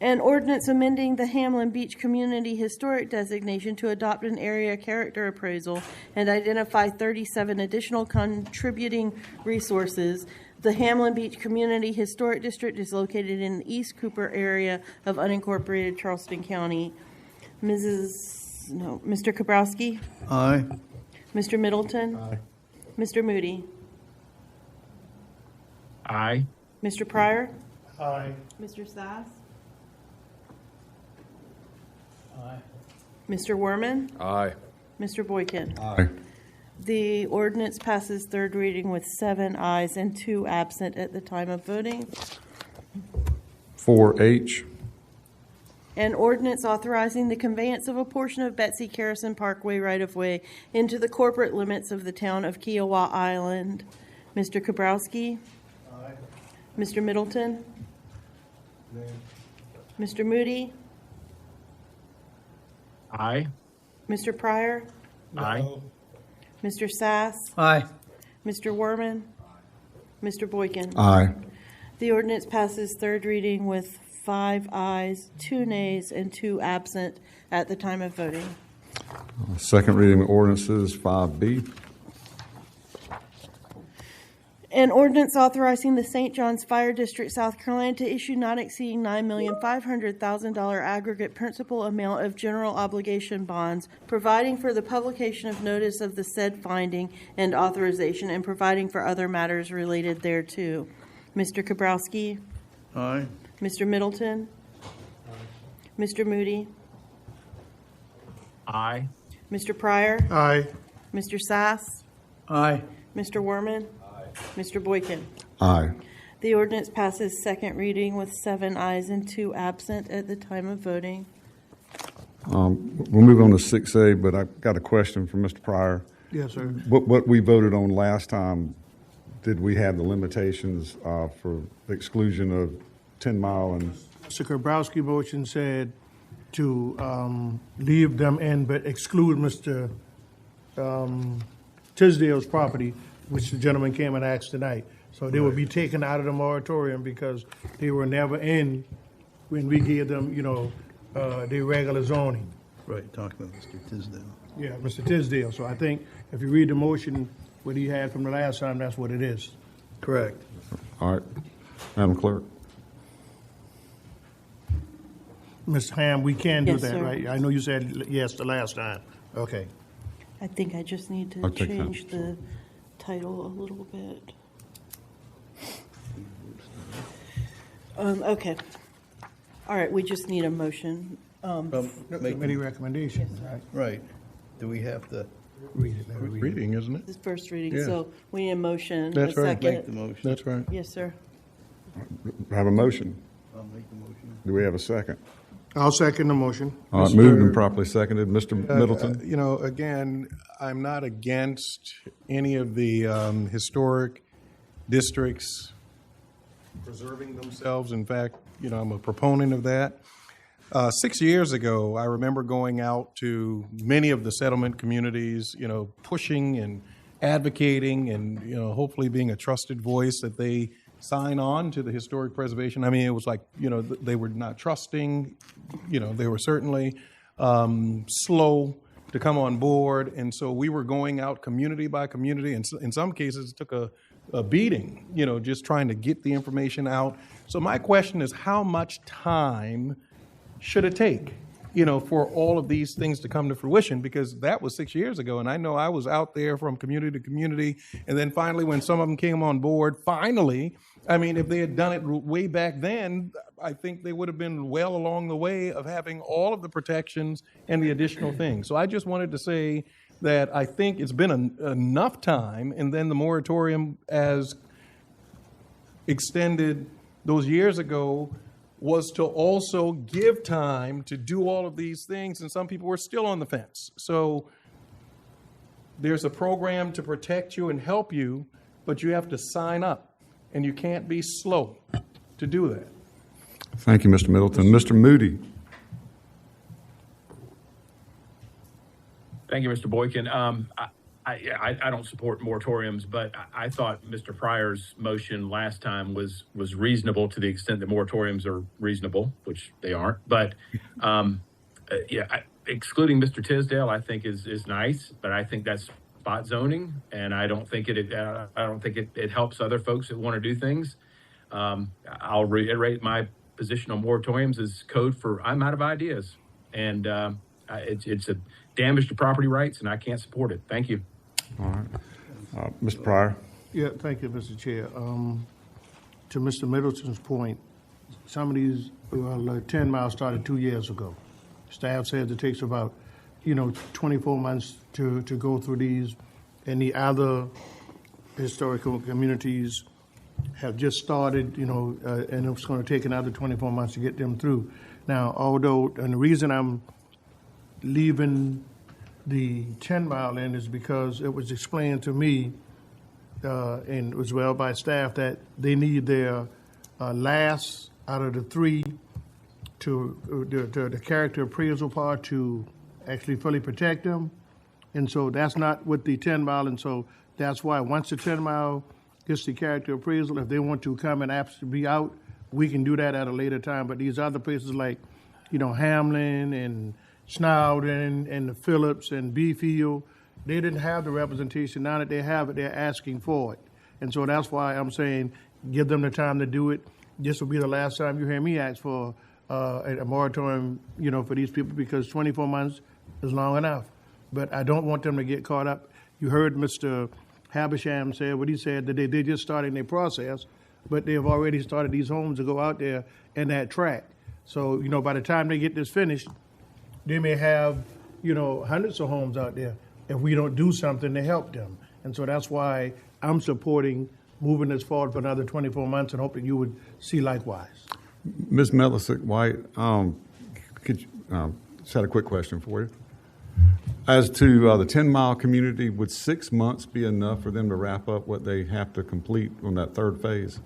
An ordinance amending the Hamlin Beach Community Historic Designation to adopt an area character appraisal and identify 37 additional contributing resources. The Hamlin Beach Community Historic District is located in the East Cooper area of unincorporated Charleston County. Mr. Kabrowski? Aye. Mr. Middleton? Aye. Mr. Moody? Aye. Mr. Pryor? Aye. Mr. Sass? Aye. Mr. Werman? Aye. Mr. Boykin? Aye. The ordinance passes third reading with 7 ayes and 2 absent at the time of voting. 4H. An ordinance authorizing the conveyance of a portion of Betsy Carrison Parkway right-of-way into the corporate limits of the town of Kiowa Island. Mr. Kabrowski? Aye. Mr. Middleton? Nay. Mr. Moody? Aye. Mr. Pryor? Aye. Mr. Sass? Aye. Mr. Werman? Mr. Boykin? Aye. The ordinance passes third reading with 5 ayes, 2 nays, and 2 absent at the time of voting. Second reading of ordinances, 5B. An ordinance authorizing the St. John's Fire District, South Carolina, to issue not exceeding $9,500,000 aggregate principal amount of general obligation bonds, providing for the publication of notice of the said finding and authorization, and providing for other matters related thereto. Mr. Kabrowski? Aye. Mr. Middleton? Mr. Moody? Aye. Mr. Pryor? Aye. Mr. Sass? Aye. Mr. Werman? Mr. Boykin? Aye. The ordinance passes second reading with 7 ayes and 2 absent at the time of voting. We'll move on to 6A, but I've got a question for Mr. Pryor. Yes, sir. What we voted on last time, did we have the limitations for exclusion of 10 Mile and? Mr. Krabrowski motion said to leave them in, but exclude Mr. Tisdale's property, which the gentleman came and asked tonight. So they would be taken out of the moratorium because they were never in when we gave them, their regular zoning. Right, talking about Mr. Tisdale. Yeah, Mr. Tisdale. So I think if you read the motion, what he had from the last time, that's what it is. Correct. All right. Madam Clerk. Ms. Ham, we can do Yes, that, sir. right? I know you said yes the last time. Okay. I think I just need to I'll take that. change the title a little bit. Okay. All right, we just need a motion. Committee recommendations, right? Right. Do we have to? Read it. Let me read it. Reading, isn't it? This first reading, Yeah. so we need a motion, a That's right. second. Make the motion. That's right. Yes, sir. Have a motion. I'll make the motion. Do we have a second? I'll second the motion. All right, moved and properly seconded. Mr. Middleton? Again, I'm not against any of the historic districts preserving themselves. In fact, I'm a proponent of that. 6 years ago, I remember going out to many of the settlement communities, pushing and advocating and, hopefully being a trusted voice that they sign on to the historic preservation. I mean, it was like, they were not trusting, they were certainly slow to come on board. And so we were going out community by community. And in some cases, it took a beating, just trying to get the information out. So my question is, how much time should it take, for all of these things to come to fruition? Because that was 6 years ago, and I know I was out there from community to community, and then finally when some of them came on board, if they had done it way back then, I think they would have been well along the way of having all of the protections and the additional things. So I just wanted to say that I think it's been enough time, and then the moratorium as extended those years ago was to also give time to do all of these things, and some people were still on the fence. So there's a program to protect you and help you, but you have to sign up, and you can't be slow to do that. Thank you, Mr. Middleton. Mr. Moody? Thank you, Mr. Boykin. I don't support moratoriums, but I thought Mr. Pryor's motion last time was reasonable to the extent that moratoriums are reasonable, which they aren't. But excluding Mr. Tisdale, I think is nice, but I think that's spot zoning, and I don't think it helps other folks that want to do things. I'll reiterate my position on moratoriums is code for I'm out of ideas, and it's a damage to property rights, and I can't support it. Thank you. All right. Mr. Pryor? Yeah, thank you, Mr. Chair. To Mr. Middleton's point, some of these 10 Mile started 2 years ago. Staff says it takes about 24 months to go through these, and the other historical communities have just started, and it's going to take another 24 months to get them through. Now, and the reason I'm leaving the 10 Mile in is because it was explained to me, and as well by staff, that they need their last out of the three to the character appraisal part to actually fully protect them. And so that's not with the 10 Mile, and so that's why once the 10 Mile gets the character appraisal, if they want to come and actually be out, we can do that at a later time. But these other places like, Hamlin and Snowden and the Phillips and Beefield, they didn't have the representation. Now that they have it, they're asking for it. And so that's why I'm saying give them the time to do it. This will be the last time you hear me ask for a moratorium, for these people, because 24 months is long enough. But I don't want them to get caught up. You heard Mr. Habisham say what he said, that they're just starting their process, but they have already started these homes to go out there in that track. So, by the time they get this finished, they may have, hundreds of homes out there if we don't do something to help them. And so that's why I'm supporting moving this forward for another 24 months and hoping you would see likewise. Ms. Melisick White, just had a quick question for you. As to the 10-mile community, would 6 months be enough for them to wrap up what they have to complete on that third phase?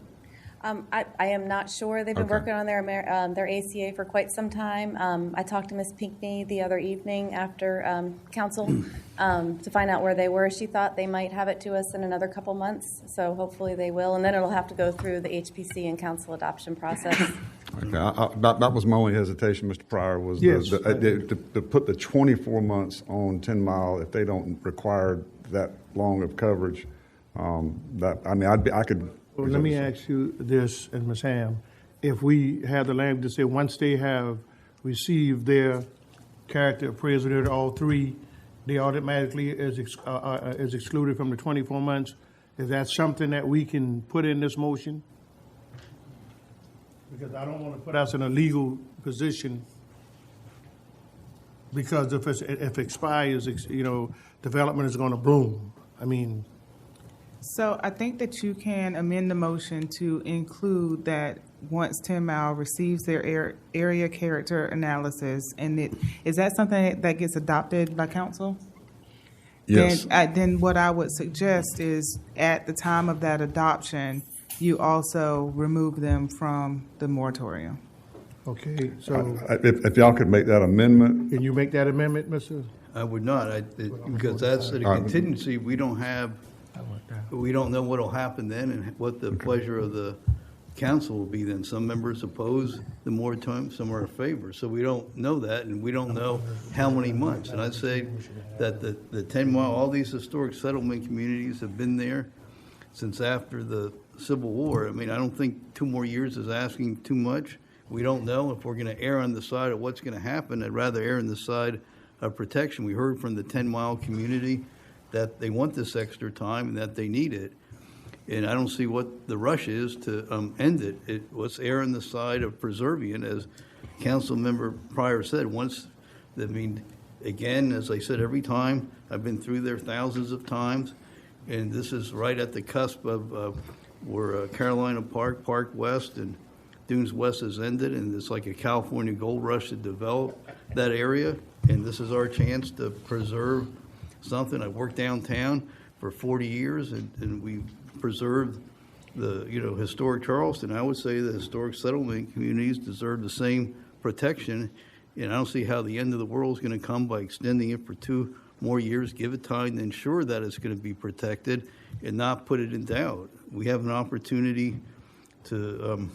I am not sure. They've been Okay. working on their ACA for quite some time. I talked to Ms. Pinckney the other evening after council to find out where they were. She thought they might have it to us in another couple months, so hopefully they will. And then it'll have to go through the HPC and council adoption process. Okay, that was my only hesitation, Mr. Pryor, was Yes. to put the 24 months on 10 Mile if they don't require that long of coverage. I could. Well, let me ask you this, and Ms. Ham, if we have the language to say once they have received their character appraisal, all three, they automatically is excluded from the 24 months. Is that something that we can put in this motion? Because I don't want to put us in a legal position. Because if it expires, development is going to boom. I mean. So I think that you can amend the motion to include that once 10 Mile receives their area character analysis, and is that something that gets adopted by council? Yes. Then what I would suggest is at the time of that adoption, you also remove them from the moratorium. Okay, so. If y'all could make that amendment. Can you make that amendment, Mr.? I would not, because that's a contingency. We don't know what will happen then and what the pleasure of the council will be then. Some members oppose the moratorium, some are in favor. So we don't know that, and we don't know how many months. And I'd say that the 10 Mile, all these historic settlement communities have been there since after the Civil War. I mean, I don't think 2 more years is asking too much. We don't know if we're going to err on the side of what's going to happen. I'd rather err on the side of protection. We heard from the 10 Mile community that they want this extra time and that they need it. And I don't see what the rush is to end it. Let's err on the side of preserving it, as Council Member Pryor said. Again, as I said, every time, I've been through there thousands of times, and this is right at the cusp of where Carolina Park West, and Dunes West has ended, and it's like a California gold rush to develop that area. And this is our chance to preserve something. I worked downtown for 40 years, and we preserved the historic Charleston. I would say the historic settlement communities deserve the same protection, and I don't see how the end of the world is going to come by extending it for 2 more years. Give it time to ensure that it's going to be protected and not put it in doubt. We have an opportunity to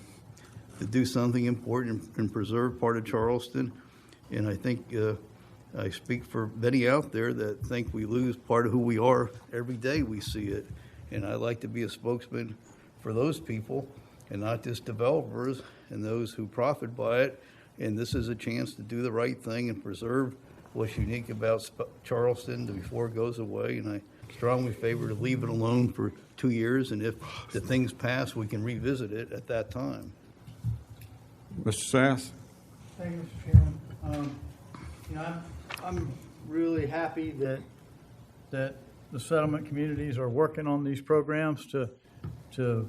do something important and preserve part of Charleston, and I think I speak for many out there that think we lose part of who we are every day we see it. And I'd like to be a spokesman for those people and not just developers and those who profit by it. And this is a chance to do the right thing and preserve what's unique about Charleston before it goes away. And I strongly favor to leave it alone for 2 years. And if the things pass, we can revisit it at that time. Mr. Sass? Thank you, Mr. Chairman. I'm really happy that the settlement communities are working on these programs to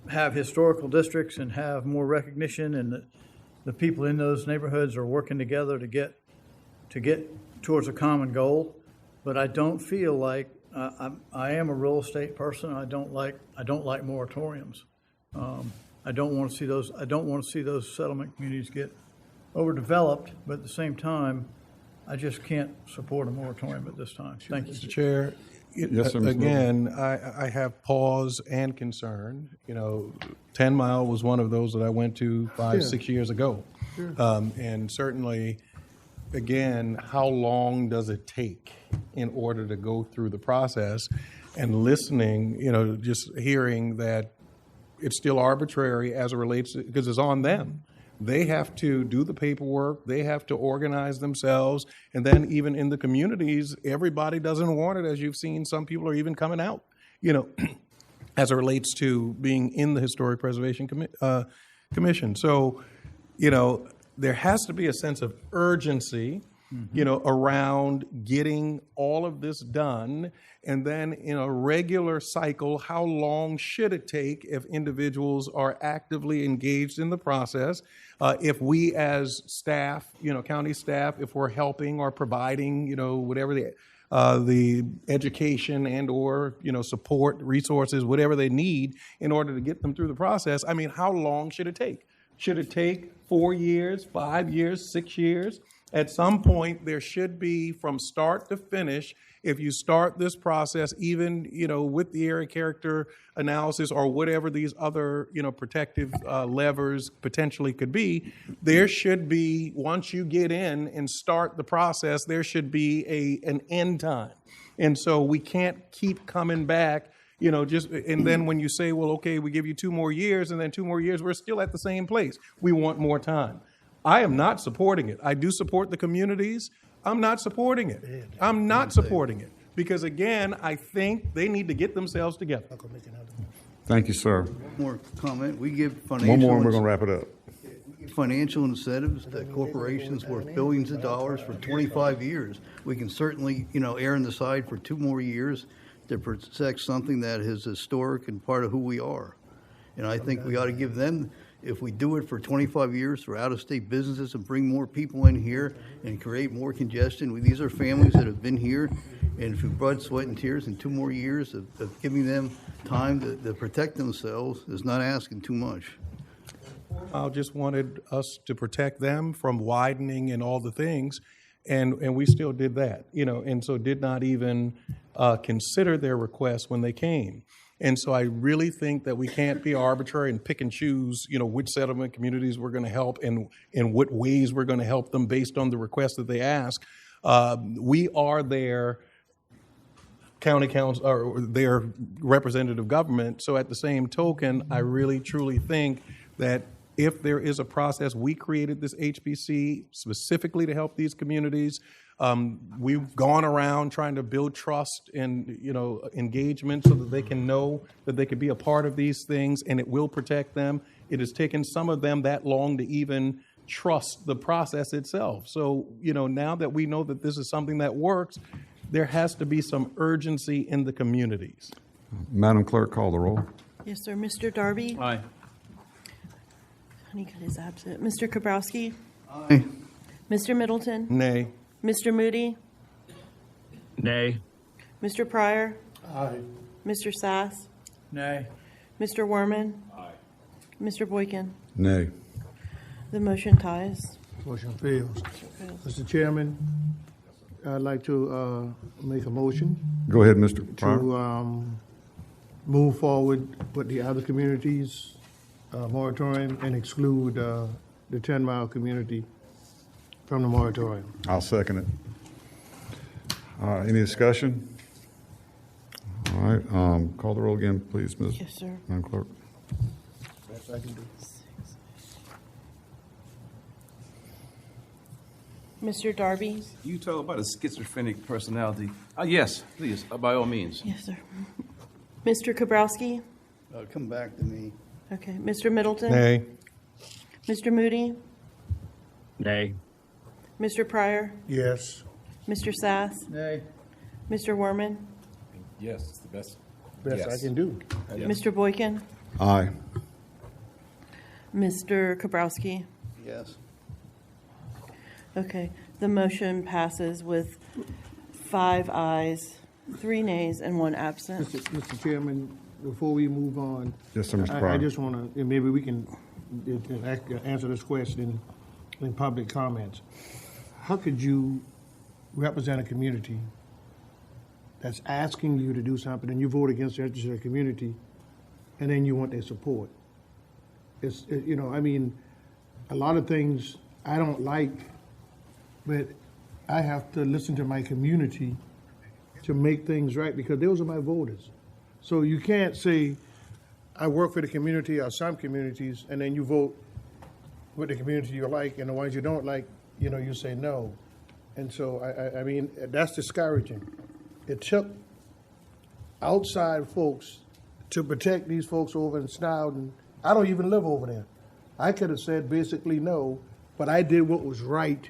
have historical districts and have more recognition, and the people in those neighborhoods are working together to get towards a common goal. But I don't feel like I am a real estate person. I don't like moratoriums. I don't want to see those settlement communities get overdeveloped, but at the same time, I just can't support a moratorium at this time. Thank you. Mr. Chair, Yes, sir, Mr. again, I have pause and concern. 10 Mile was one of those that I went to 5-6 years ago. Sure. And certainly, again, how long does it take in order to go through the process? And listening, just hearing that it's still arbitrary as it relates to, because it's on them. They have to do the paperwork. They have to organize themselves. And then even in the communities, everybody doesn't want it. As you've seen, some people are even coming out, as it relates to being in the Historic Preservation Commission. So, there has to be a sense of urgency. around getting all of this done. And then in a regular cycle, how long should it take if individuals are actively engaged in the process? If we as staff, county staff, if we're helping or providing, whatever the education and or, support, resources, whatever they need in order to get them through the process, I mean, how long should it take? Should it take 4 years, 5 years, 6 years? At some point, there should be, from start to finish, if you start this process, even, with the area character analysis or whatever these other, protective levers potentially could be, there should be, once you get in and start the process, there should be an end time. And so we can't keep coming back, and then when you say, well, okay, we give you 2 more years, and then 2 more years, we're still at the same place. We want more time. I am not supporting it. I do support the communities. I'm not supporting it. I'm not supporting it because, again, I think they need to get themselves together. Thank you, sir. One more comment. We give financial. One more and we're going to wrap it up. Financial incentives to corporations worth billions of dollars for 25 years. We can certainly, err on the side for 2 more years to protect something that is historic and part of who we are. And I think we ought to give them, if we do it for 25 years for out-of-state businesses and bring more people in here and create more congestion, these are families that have been here and through blood, sweat, and tears, in 2 more years of giving them time to protect themselves is not asking too much. I just wanted us to protect them from widening and all the things, and we still did that, and so did not even consider their requests when they came. And so I really think that we can't be arbitrary and pick and choose, which settlement communities we're going to help and in what ways we're going to help them based on the requests that they ask. We are their county council or their representative government. So at the same token, I really truly think that if there is a process, we created this HBC specifically to help these communities. We've gone around trying to build trust and, engagement so that they can know that they can be a part of these things and it will protect them. It has taken some of them that long to even trust the process itself. So, now that we know that this is something that works, there has to be some urgency in the communities. Madam Clerk, call the roll. Yes, sir. Mr. Darby? Aye. Honeycutt is absent. Mr. Kabrowski? Aye. Mr. Middleton? Nay. Mr. Moody? Nay. Mr. Pryor? Aye. Mr. Sass? Nay. Mr. Werman? Aye. Mr. Boykin? Nay. The motion ties. Motion fails. Mr. Chairman, I'd like to make a motion Go ahead, Mr. Pryor. to move forward with the other communities moratorium and exclude the 10 Mile community from the moratorium. I'll second it. Any discussion? All right, call the roll again, please, Ms. Yes, sir. Madam Clerk. Best I can do. Mr. Darby? You talk about a schizophrenic personality. Yes, please, by all means. Yes, sir. Mr. Kabrowski? Come back to me. Okay. Mr. Middleton? Nay. Mr. Moody? Nay. Mr. Pryor? Yes. Mr. Sass? Nay. Mr. Werman? Yes, it's the best. Best I can do. Mr. Boykin? Aye. Mr. Kabrowski? Yes. Okay. The motion passes with 5 ayes, 3 nays, and 1 absent. Mr. Chairman, before we move on. Yes, sir, Mr. I Pryor. just want to, maybe we can answer this question in public comments. How could you represent a community that's asking you to do something and you vote against the interest of the community and then you want their support? A lot of things I don't like, but I have to listen to my community to make things right because those are my voters. So you can't say, I work for the community or some communities, and then you vote with the community you like, and the ones you don't like, you say no. And so, I mean, that's discouraging. It took outside folks to protect these folks over in Snowden. I don't even live over there. I could have said basically no, but I did what was right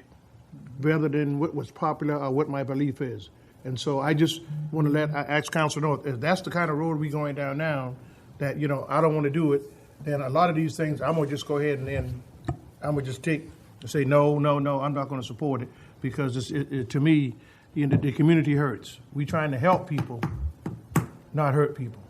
rather than what was popular or what my belief is. And so I just want to ask council know, if that's the kind of road we're going down now, that, you know, I don't want to do it, then a lot of these things, I'm going to just go ahead and then I'm going to just say, no, I'm not going to support it, because to me, you know, the community hurts. We're trying to help people, not hurt people.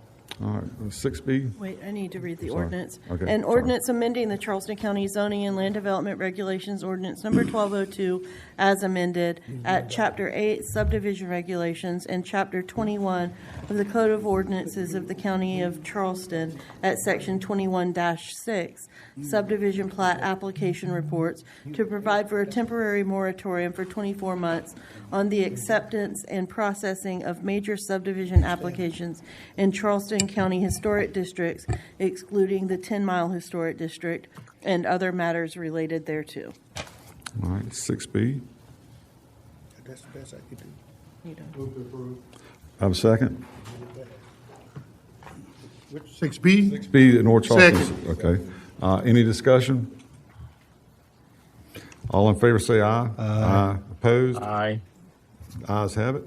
All right, 6B. Wait, I need to read the Sorry. ordinance. Okay, An sorry. ordinance amending the Charleston County Zoning and Land Development Regulations Ordinance Number 1202 as amended at Chapter 8 Subdivision Regulations and Chapter 21 of the Code of Ordinances of the County of Charleston at Section 21-6 Subdivision Plat Application Reports to provide for a temporary moratorium for 24 months on the acceptance and processing of major subdivision applications in Charleston County Historic Districts, excluding the 10-mile Historic District, and other matters related thereto. All right, 6B. That's the best I could do. You know. Move to approve. Have a second? 6B? 6B, North Charleston. Second. Okay. Any discussion? All in favor say aye. Aye. Opposed? Aye. Ayes have it.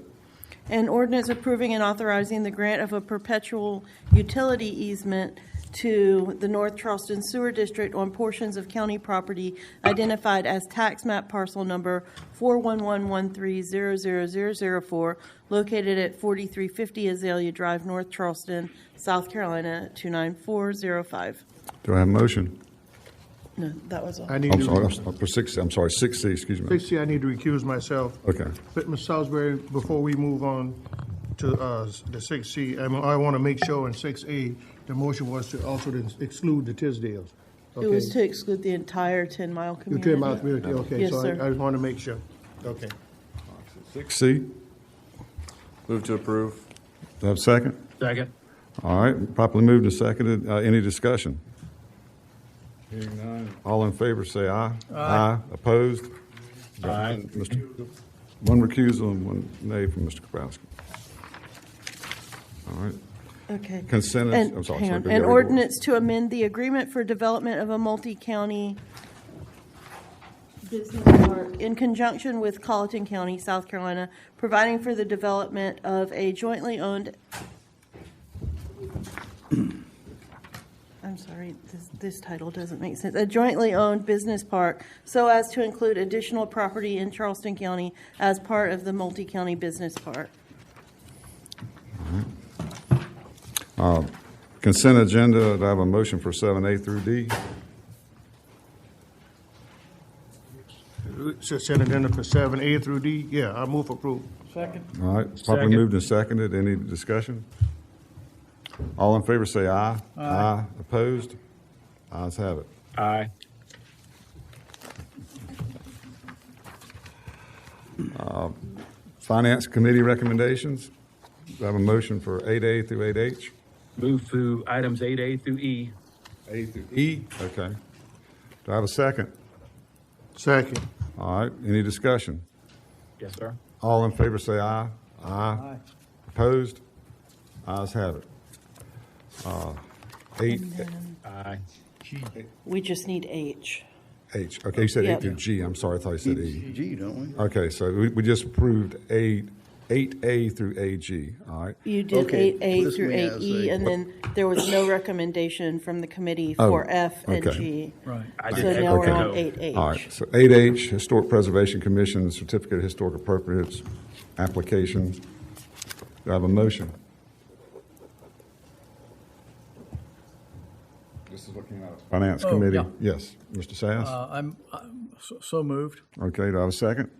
An ordinance approving and authorizing the grant of a perpetual utility easement to the North Charleston Sewer District on portions of county property identified as tax map parcel number 41113000004, located at 4350 Azalea Drive, North Charleston, South Carolina, 29405. Do I have a motion? No, that was all. I need I'm to. sorry, I'm sorry, 6C, excuse me. 6C, I need to recuse myself. Okay. But Ms. Salisbury, before we move on to the 6C, I want to make sure in 6A, the motion was to also exclude the Tisdales. It was to exclude the entire 10-mile The community. 10-mile community, okay. Yes, So sir. I just want to make sure. Okay. 6C, Move to approve. do I have a second? Second. All right, properly moved and seconded. Any discussion? Hearing none. All in favor say aye. Aye. Opposed? Aye. One recusal and one nay from Mr. Kaprowski. All right. Okay. Consent, And- I'm sorry. hang sorry, on. go An ahead. ordinance to amend the agreement for development of a multi-county business park in conjunction with Colleton County, South Carolina, providing for the development of a jointly owned, I'm sorry, this title doesn't make sense, a jointly owned business park so as to include additional property in Charleston County as part of the multi-county business park. Consent agenda, do I have a motion for 7A through D? Consent agenda for 7A through D? Yeah, I move for approval. Second. All right, properly Second. moved and seconded. Any discussion? All in favor say aye. Aye. Opposed? Ayes have it. Aye. Finance Committee recommendations. Do I have a motion for 8A through 8H? Move through items 8A through E. A through E? Okay. Do I have a second? Second. All right, any discussion? Yes, sir. All in favor say aye. Aye. Opposed? Ayes have it. 8, Aye. We just need H. H. Okay, you said Yep. 8 through G. I'm sorry, I thought you said E. G, don't we? Okay, so we just approved 8A through AG, all right? You did Okay, 8A list through me as 8E, a- and then there was no recommendation from the committee Oh, for F and okay. G. Right. I So did now we're echo. on 8H. All right, so 8H, Historic Preservation Commission, Certificate of Historic Appropriates, applications. Do I have a motion? This is what came out. Finance Oh, Committee, yeah. yes. Mr. Sass? I'm so moved. Okay, do I have a second?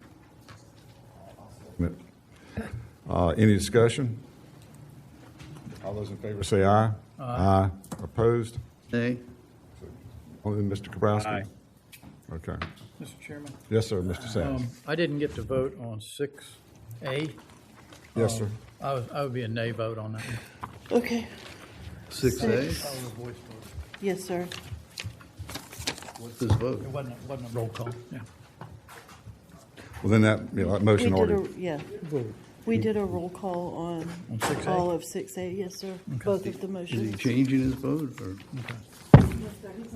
Any discussion? All those in favor say aye. Aye. Opposed? Nay. Only Mr. Kaprowski? Aye. Okay. Mr. Chairman, Yes, sir, Mr. Sass. I didn't get to vote on 6A. Yes, sir. I would be a nay vote on that one. Okay, 6A. yes, sir. What's this vote? It wasn't a roll call, yeah. Well, then that We motion did already. yeah. We did a roll call on On 6A? all of 6A, yes, sir. Both of the Is he motions. changing his vote or?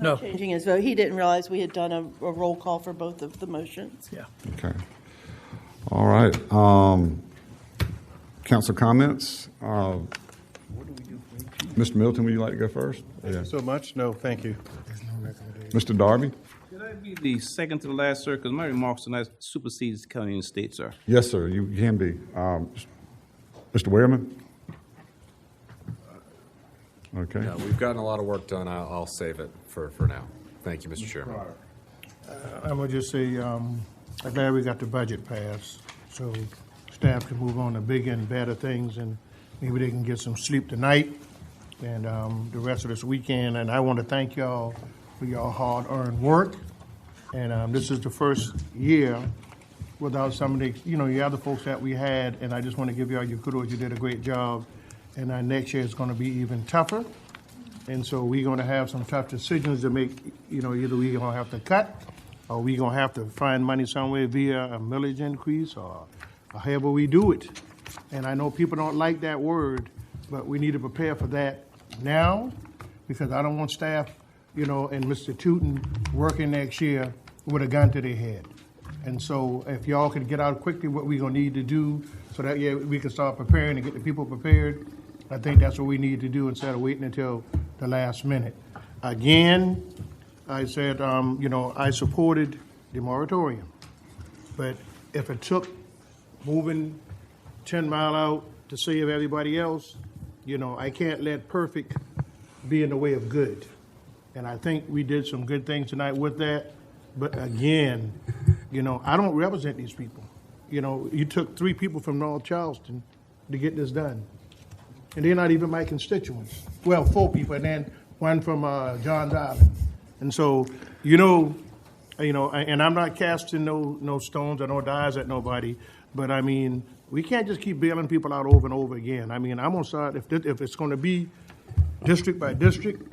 No. Changing his vote. He didn't realize we had done a roll call for both of the motions. Yeah. Okay. All right. Council comments. Mr. Middleton, would you like to go first? Thank you so much. No, thank you. Mr. Darby? Could I be the second to the last, sir? Because my remarks tonight supersedes county and state, sir. Yes, sir, you can be. Mr. Wehrman? Okay. No, we've gotten a lot of work done. I'll save it for now. Thank you, Mr. Chairman. I'm going to just say, I'm glad we got the budget passed, so staff can move on to bigger and better things, and maybe they can get some sleep tonight and the rest of this weekend. And I want to thank y'all for your hard-earned work. And this is the first year without some of the, the other folks that we had, and I just want to give y'all your kudos. You did a great job. And next year is going to be even tougher. And so we're going to have some tough decisions to make. Either we're going to have to cut, or we're going to have to find money somewhere via a millage increase, or however we do it. And I know people don't like that word, but we need to prepare for that now, because I don't want staff, and Mr. Tootin working next year with a gun to their head. And so if y'all can get out quickly what we're going to need to do so that we can start preparing and get the people prepared, I think that's what we need to do instead of waiting until the last minute. Again, I said, I supported the moratorium. But if it took moving 10 Mile out to save everybody else, I can't let perfect be in the way of good. And I think we did some good things tonight with that. But again, I don't represent these people. You took 3 people from North Charleston to get this done. And they're not even my constituents. Well, 4 people, and then 1 from Johns Island. And so, and I'm not casting no stones or no dyes at nobody, but I mean, we can't just keep bailing people out over and over again. I mean, I'm going to start, if it's going to be district by district,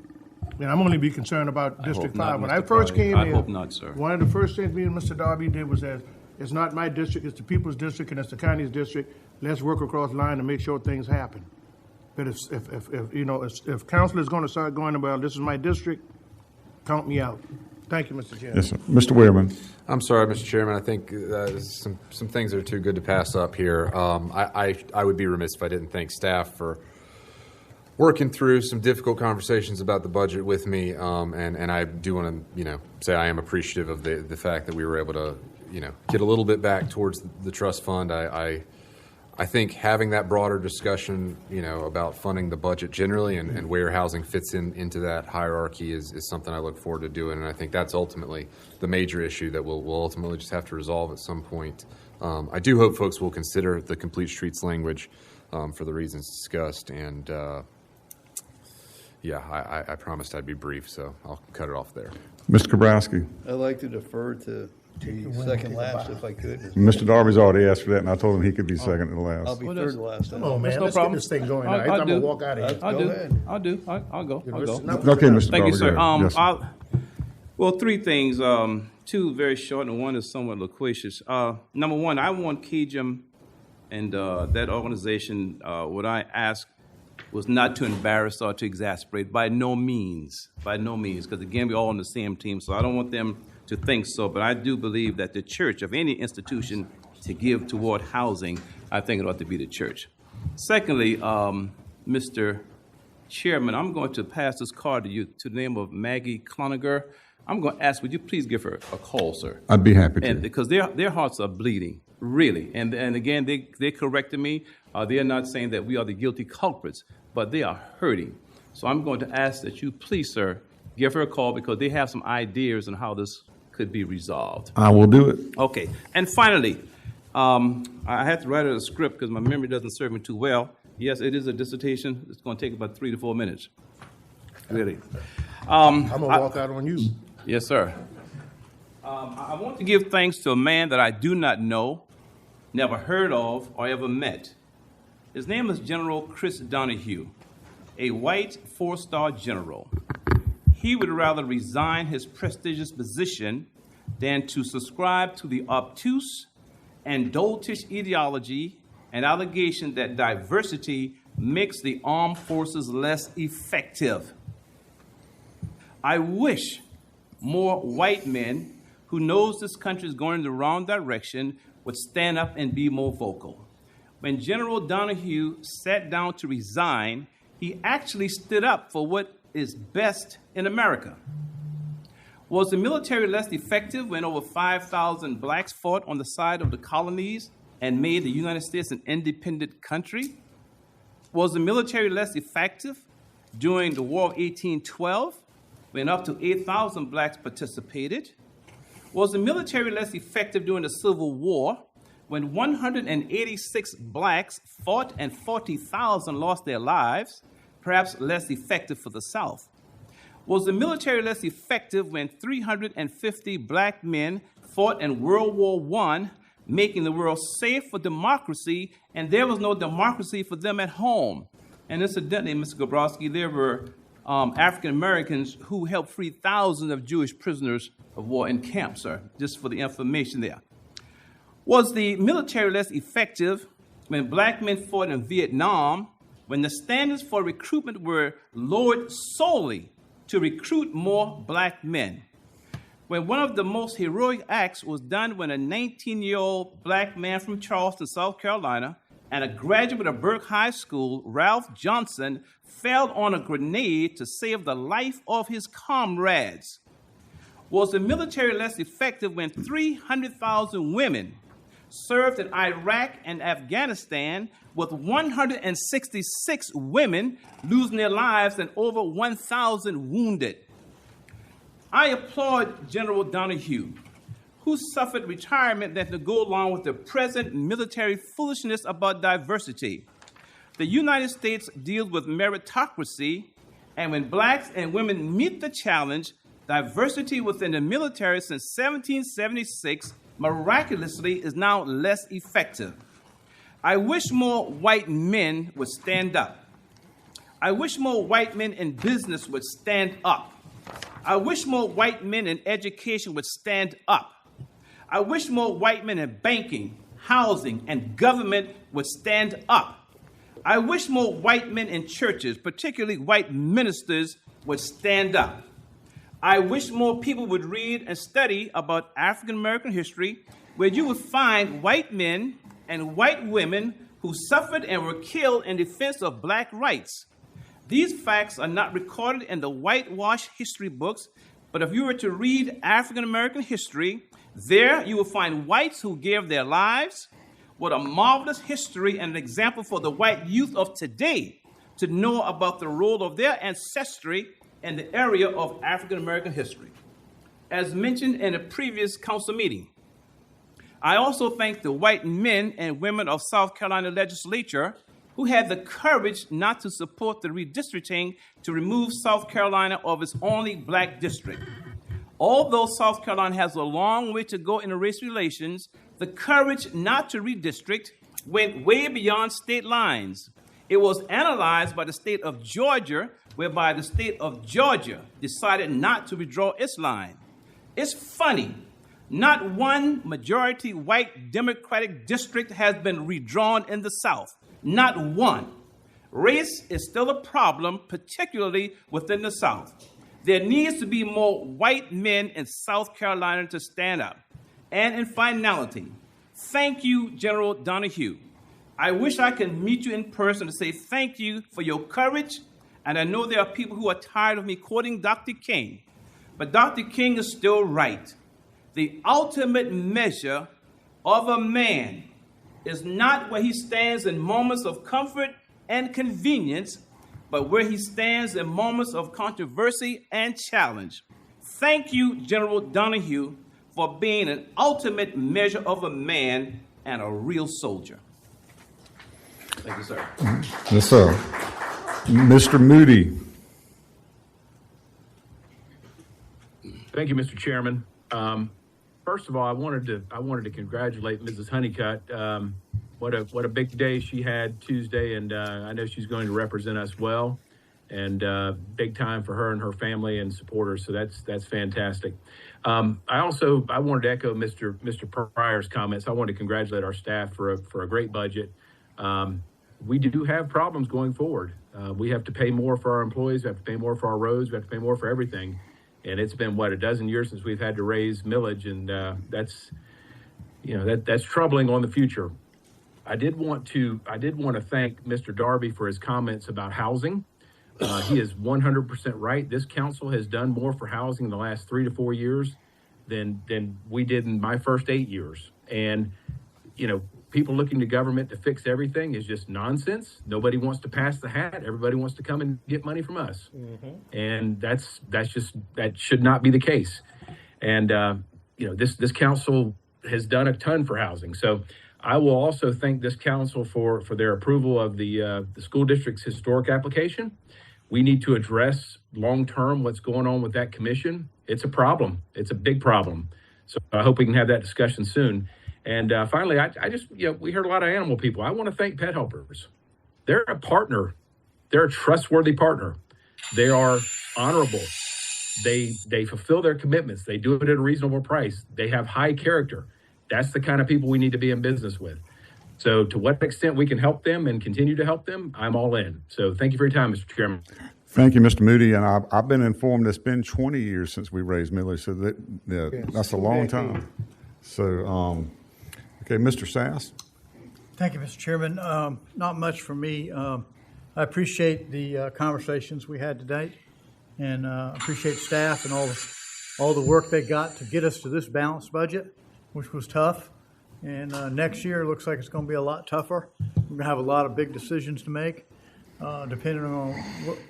then I'm only be concerned about District 5. When I first came I here, hope not, sir. One of the first things me and Mr. Darby did was that it's not my district, it's the people's district, and it's the county's district. Let's work across the line to make sure things happen. But if council is going to start going about, this is my district, count me out. Thank you, Mr. Chairman. Yes, sir. Mr. Wehrman? I'm sorry, Mr. Chairman. I think some things are too good to pass up here. I would be remiss if I didn't thank staff for working through some difficult conversations about the budget with me, and I do want to say I am appreciative of the fact that we were able to get a little bit back towards the trust fund. I think having that broader discussion, about funding the budget generally and where housing fits into that hierarchy is something I look forward to doing. And I think that's ultimately the major issue that we'll ultimately just have to resolve at some point. I do hope folks will consider the complete streets language for the reasons discussed. And I promised I'd be brief, so I'll cut it off there. Mr. Kabrowski? I'd like to defer to the second last if I could. Mr. Darby's already asked for that, and I told him he could be second to last. I'll be third to last. Come on, man. That's no Let's problem. get this thing going. I'll I'm going do. to walk out of here. I'll Go do. ahead. I'll do. I'll go. I'll go. Okay, Mr. Thank Darby, you, sir. go ahead. Yes, sir. Well, 3 things. 2 very short, and 1 is somewhat loquacious. Number 1, I want KJM and that organization, what I asked was not to embarrass or to exasperate, by no means, because again, we're all on the same team, so I don't want them to think so, but I do believe that the church of any institution to give toward housing, I think it ought to be the church. Secondly, Mr. Chairman, I'm going to pass this card to you to the name of Maggie Cloninger. I'm going to ask, would you please give her a call, sir? I'd be happy to. And because their hearts are bleeding, really. And again, they corrected me. They are not saying that we are the guilty culprits, but they are hurting. So I'm going to ask that you please, sir, give her a call because they have some ideas on how this could be resolved. I will do it. Okay. And finally, I had to write a script because my memory doesn't serve me too well. Yes, it is a dissertation. It's going to take about 3 to 4 minutes. Really. I'm going to walk out on you. Yes, sir. I want to give thanks to a man that I do not know, never heard of, or ever met. His name is General Chris Donahue, a white 4-star general. He would rather resign his prestigious position than to subscribe to the obtuse and doltish ideology and allegation that diversity makes the armed forces less effective. I wish more white men who knows this country is going in the wrong direction would stand up and be more vocal. When General Donahue sat down to resign, he actually stood up for what is best in America. Was the military less effective when over 5,000 blacks fought on the side of the colonies and made the United States an independent country? Was the military less effective during the War of 1812 when up to 8,000 blacks participated? Was the military less effective during the Civil War when 186 blacks fought and 40,000 lost their lives, perhaps less effective for the South? Was the military less effective when 350 black men fought in World War I, making the world safe for democracy, and there was no democracy for them at home? And incidentally, Mr. Gabrowski, there were African Americans who helped free thousands of Jewish prisoners of war in camps, sir, just for the information there. Was the military less effective when black men fought in Vietnam, when the standards for recruitment were lowered solely to recruit more black men? When one of the most heroic acts was done when a 19-year-old black man from Charleston, South Carolina, and a graduate of Burke High School, Ralph Johnson, fell on a grenade to save the life of his comrades? Was the military less effective when 300,000 women served in Iraq and Afghanistan, with 166 women losing their lives and over 1,000 wounded? I applaud General Donahue, who suffered retirement that to go along with the present military foolishness about diversity. The United States deals with meritocracy, and when blacks and women meet the challenge, diversity within the military since 1776 miraculously is now less effective. I wish more white men would stand up. I wish more white men in business would stand up. I wish more white men in education would stand up. I wish more white men in banking, housing, and government would stand up. I wish more white men in churches, particularly white ministers, would stand up. I wish more people would read and study about African American history, where you would find white men and white women who suffered and were killed in defense of black rights. These facts are not recorded in the whitewashed history books, but if you were to read African American history, there you will find whites who gave their lives. What a marvelous history and an example for the white youth of today to know about the role of their ancestry in the area of African American history. As mentioned in a previous council meeting, I also thank the white men and women of South Carolina legislature who had the courage not to support the redistricting to remove South Carolina of its only black district. Although South Carolina has a long way to go in race relations, the courage not to redistrict went way beyond state lines. It was analyzed by the state of Georgia, whereby the state of Georgia decided not to withdraw its line. It's funny, not one majority white Democratic district has been redrawn in the South. Not one. Race is still a problem, particularly within the South. There needs to be more white men in South Carolina to stand up. And in finality, thank you, General Donahue. I wish I could meet you in person to say thank you for your courage. And I know there are people who are tired of me quoting Dr. King, but Dr. King is still right. The ultimate measure of a man is not where he stands in moments of comfort and convenience, but where he stands in moments of controversy and challenge. Thank you, General Donahue, for being an ultimate measure of a man and a real soldier. Thank you, sir. Yes, sir. Mr. Moody. Thank you, Mr. Chairman. First of all, I wanted to congratulate Mrs. Honeycutt. What a big day she had Tuesday, and I know she's going to represent us well, and big time for her and her family and supporters. So that's fantastic. I wanted to echo Mr. Pryor's comments. I wanted to congratulate our staff for a great budget. We do have problems going forward. We have to pay more for our employees. We have to pay more for our roads. We have to pay more for everything. And it's been, what, a dozen years since we've had to raise millage, and that's troubling on the future. I did want to thank Mr. Darby for his comments about housing. He is 100% right. This council has done more for housing in the last 3 to 4 years than we did in my first 8 years. And, people looking to government to fix everything is just nonsense. Nobody wants to pass the hat. Everybody wants to come and get money from us. And that should not be the case. And, this council has done a ton for housing. So I will also thank this council for their approval of the school district's historic application. We need to address long-term what's going on with that commission. It's a problem. It's a big problem. So I hope we can have that discussion soon. And finally, we heard a lot of animal people. I want to thank pet helpers. They're a partner. They're a trustworthy partner. They are honorable. They fulfill their commitments. They do it at a reasonable price. They have high character. That's the kind of people we need to be in business with. So to what extent we can help them and continue to help them, I'm all in. So thank you for your time, Mr. Chairman. Thank you, Mr. Moody. And I've been informed it's been 20 years since we raised millage, so that's a long time. So, okay, Mr. Sass. Thank you, Mr. Chairman. Not much for me. I appreciate the conversations we had today, and appreciate staff and all the work they got to get us to this balanced budget, which was tough. And next year looks like it's going to be a lot tougher. We're going to have a lot of big decisions to make, depending on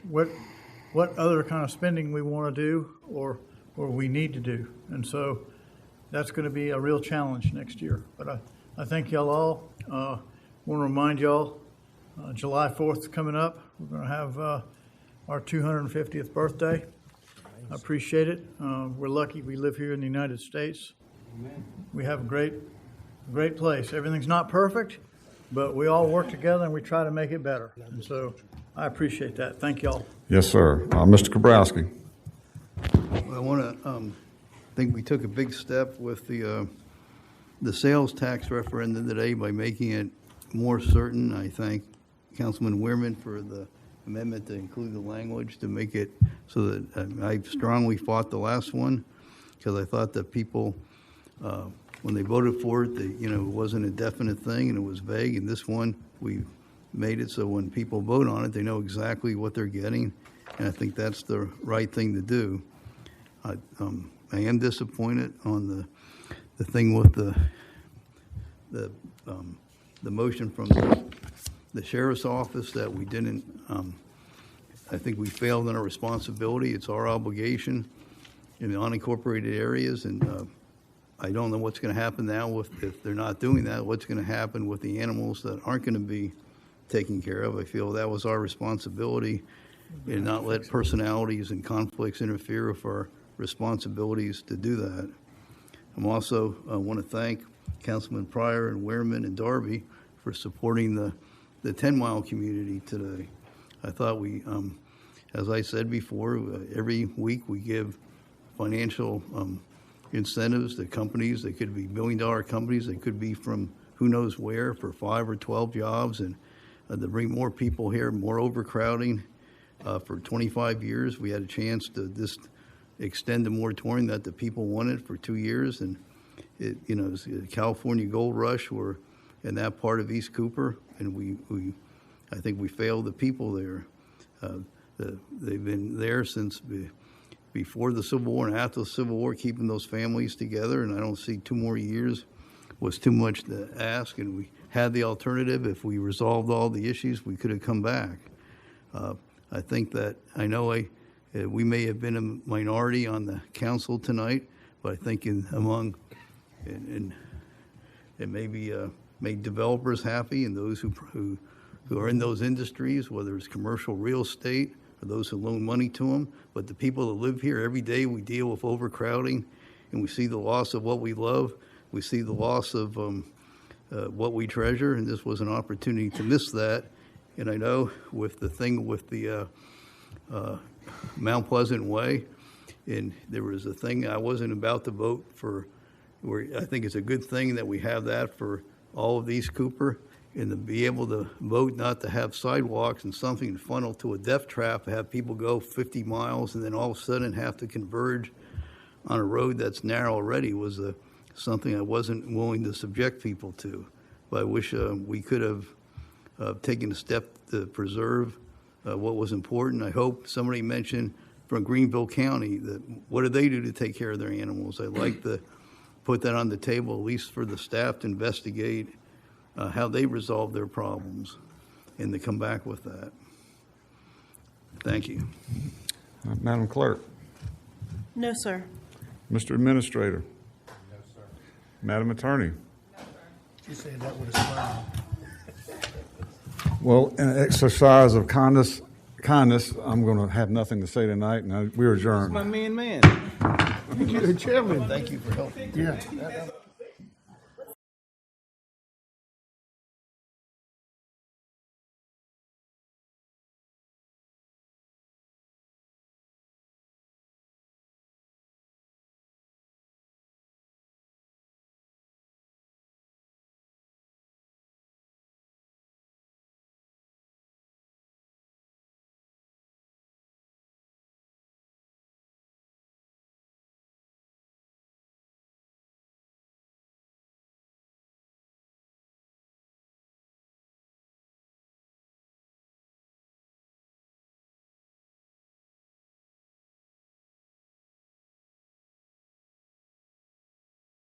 what other kind of spending we want to do or we need to do. And so that's going to be a real challenge next year. But I thank y'all all. I want to remind y'all, July 4th is coming up. We're going to have our 250th birthday. I appreciate it. We're lucky we live here in the United States. We have a great place. Everything's not perfect, but we all work together and we try to make it better. And so I appreciate that. Thank y'all. Yes, sir. Mr. Kabrowski. Well, I want to think we took a big step with the sales tax referendum today by making it more certain. I thank Councilman Weirman for the amendment to include the language to make it so that I strongly fought the last one because I thought that people, when they voted for it, it wasn't a definite thing and it was vague. And this one, we made it so when people vote on it, they know exactly what they're getting. And I think that's the right thing to do. I am disappointed on the thing with the motion from the sheriff's office that we didn't. I think we failed in our responsibility. It's our obligation in the unincorporated areas, and I don't know what's going to happen now if they're not doing that. What's going to happen with the animals that aren't going to be taken care of? I feel that was our responsibility, and not let personalities and conflicts interfere with our responsibilities to do that. I'm also want to thank Councilman Pryor and Weirman and Darby for supporting the 10-mile community today. I thought we, as I said before, every week we give financial incentives to companies. They could be billion-dollar companies. They could be from who knows where for 5 or 12 jobs, and to bring more people here, more overcrowding. For 25 years, we had a chance to just extend the moratorium that the people wanted for 2 years, and it was the California Gold Rush were in that part of East Cooper, and I think we failed the people there. They've been there since before the Civil War and after the Civil War, keeping those families together, and I don't see 2 more years was too much to ask, and we had the alternative. If we resolved all the issues, we could have come back. I think that we may have been a minority on the council tonight, but I think among it maybe made developers happy and those who are in those industries, whether it's commercial real estate or those who loan money to them. But the people that live here every day, we deal with overcrowding, and we see the loss of what we love. We see the loss of what we treasure, and this was an opportunity to miss that. And I know with the thing with the Mount Pleasant Way, and there was a thing I wasn't about to vote for, where I think it's a good thing that we have that for all of East Cooper. and to be able to vote not to have sidewalks and something funnel to a death trap, have people go 50 miles and then all of a sudden have to converge on a road that's narrow already was something I wasn't willing to subject people to. But I wish we could have taken a step to preserve what was important. I hope somebody mentioned from Greenville County that what do they do to take care of their animals? I'd like to put that on the table, at least for the staff to investigate how they resolve their problems and to come back with that. Thank you. Madam Clerk. No, sir. Mr. Administrator. No, sir. Madam Attorney. She said that with a smile. Well, in an exercise of kindness, I'm going to have nothing to say tonight, and we're adjourned. My man. Thank you, Chairman. Thank you for helping. Yeah.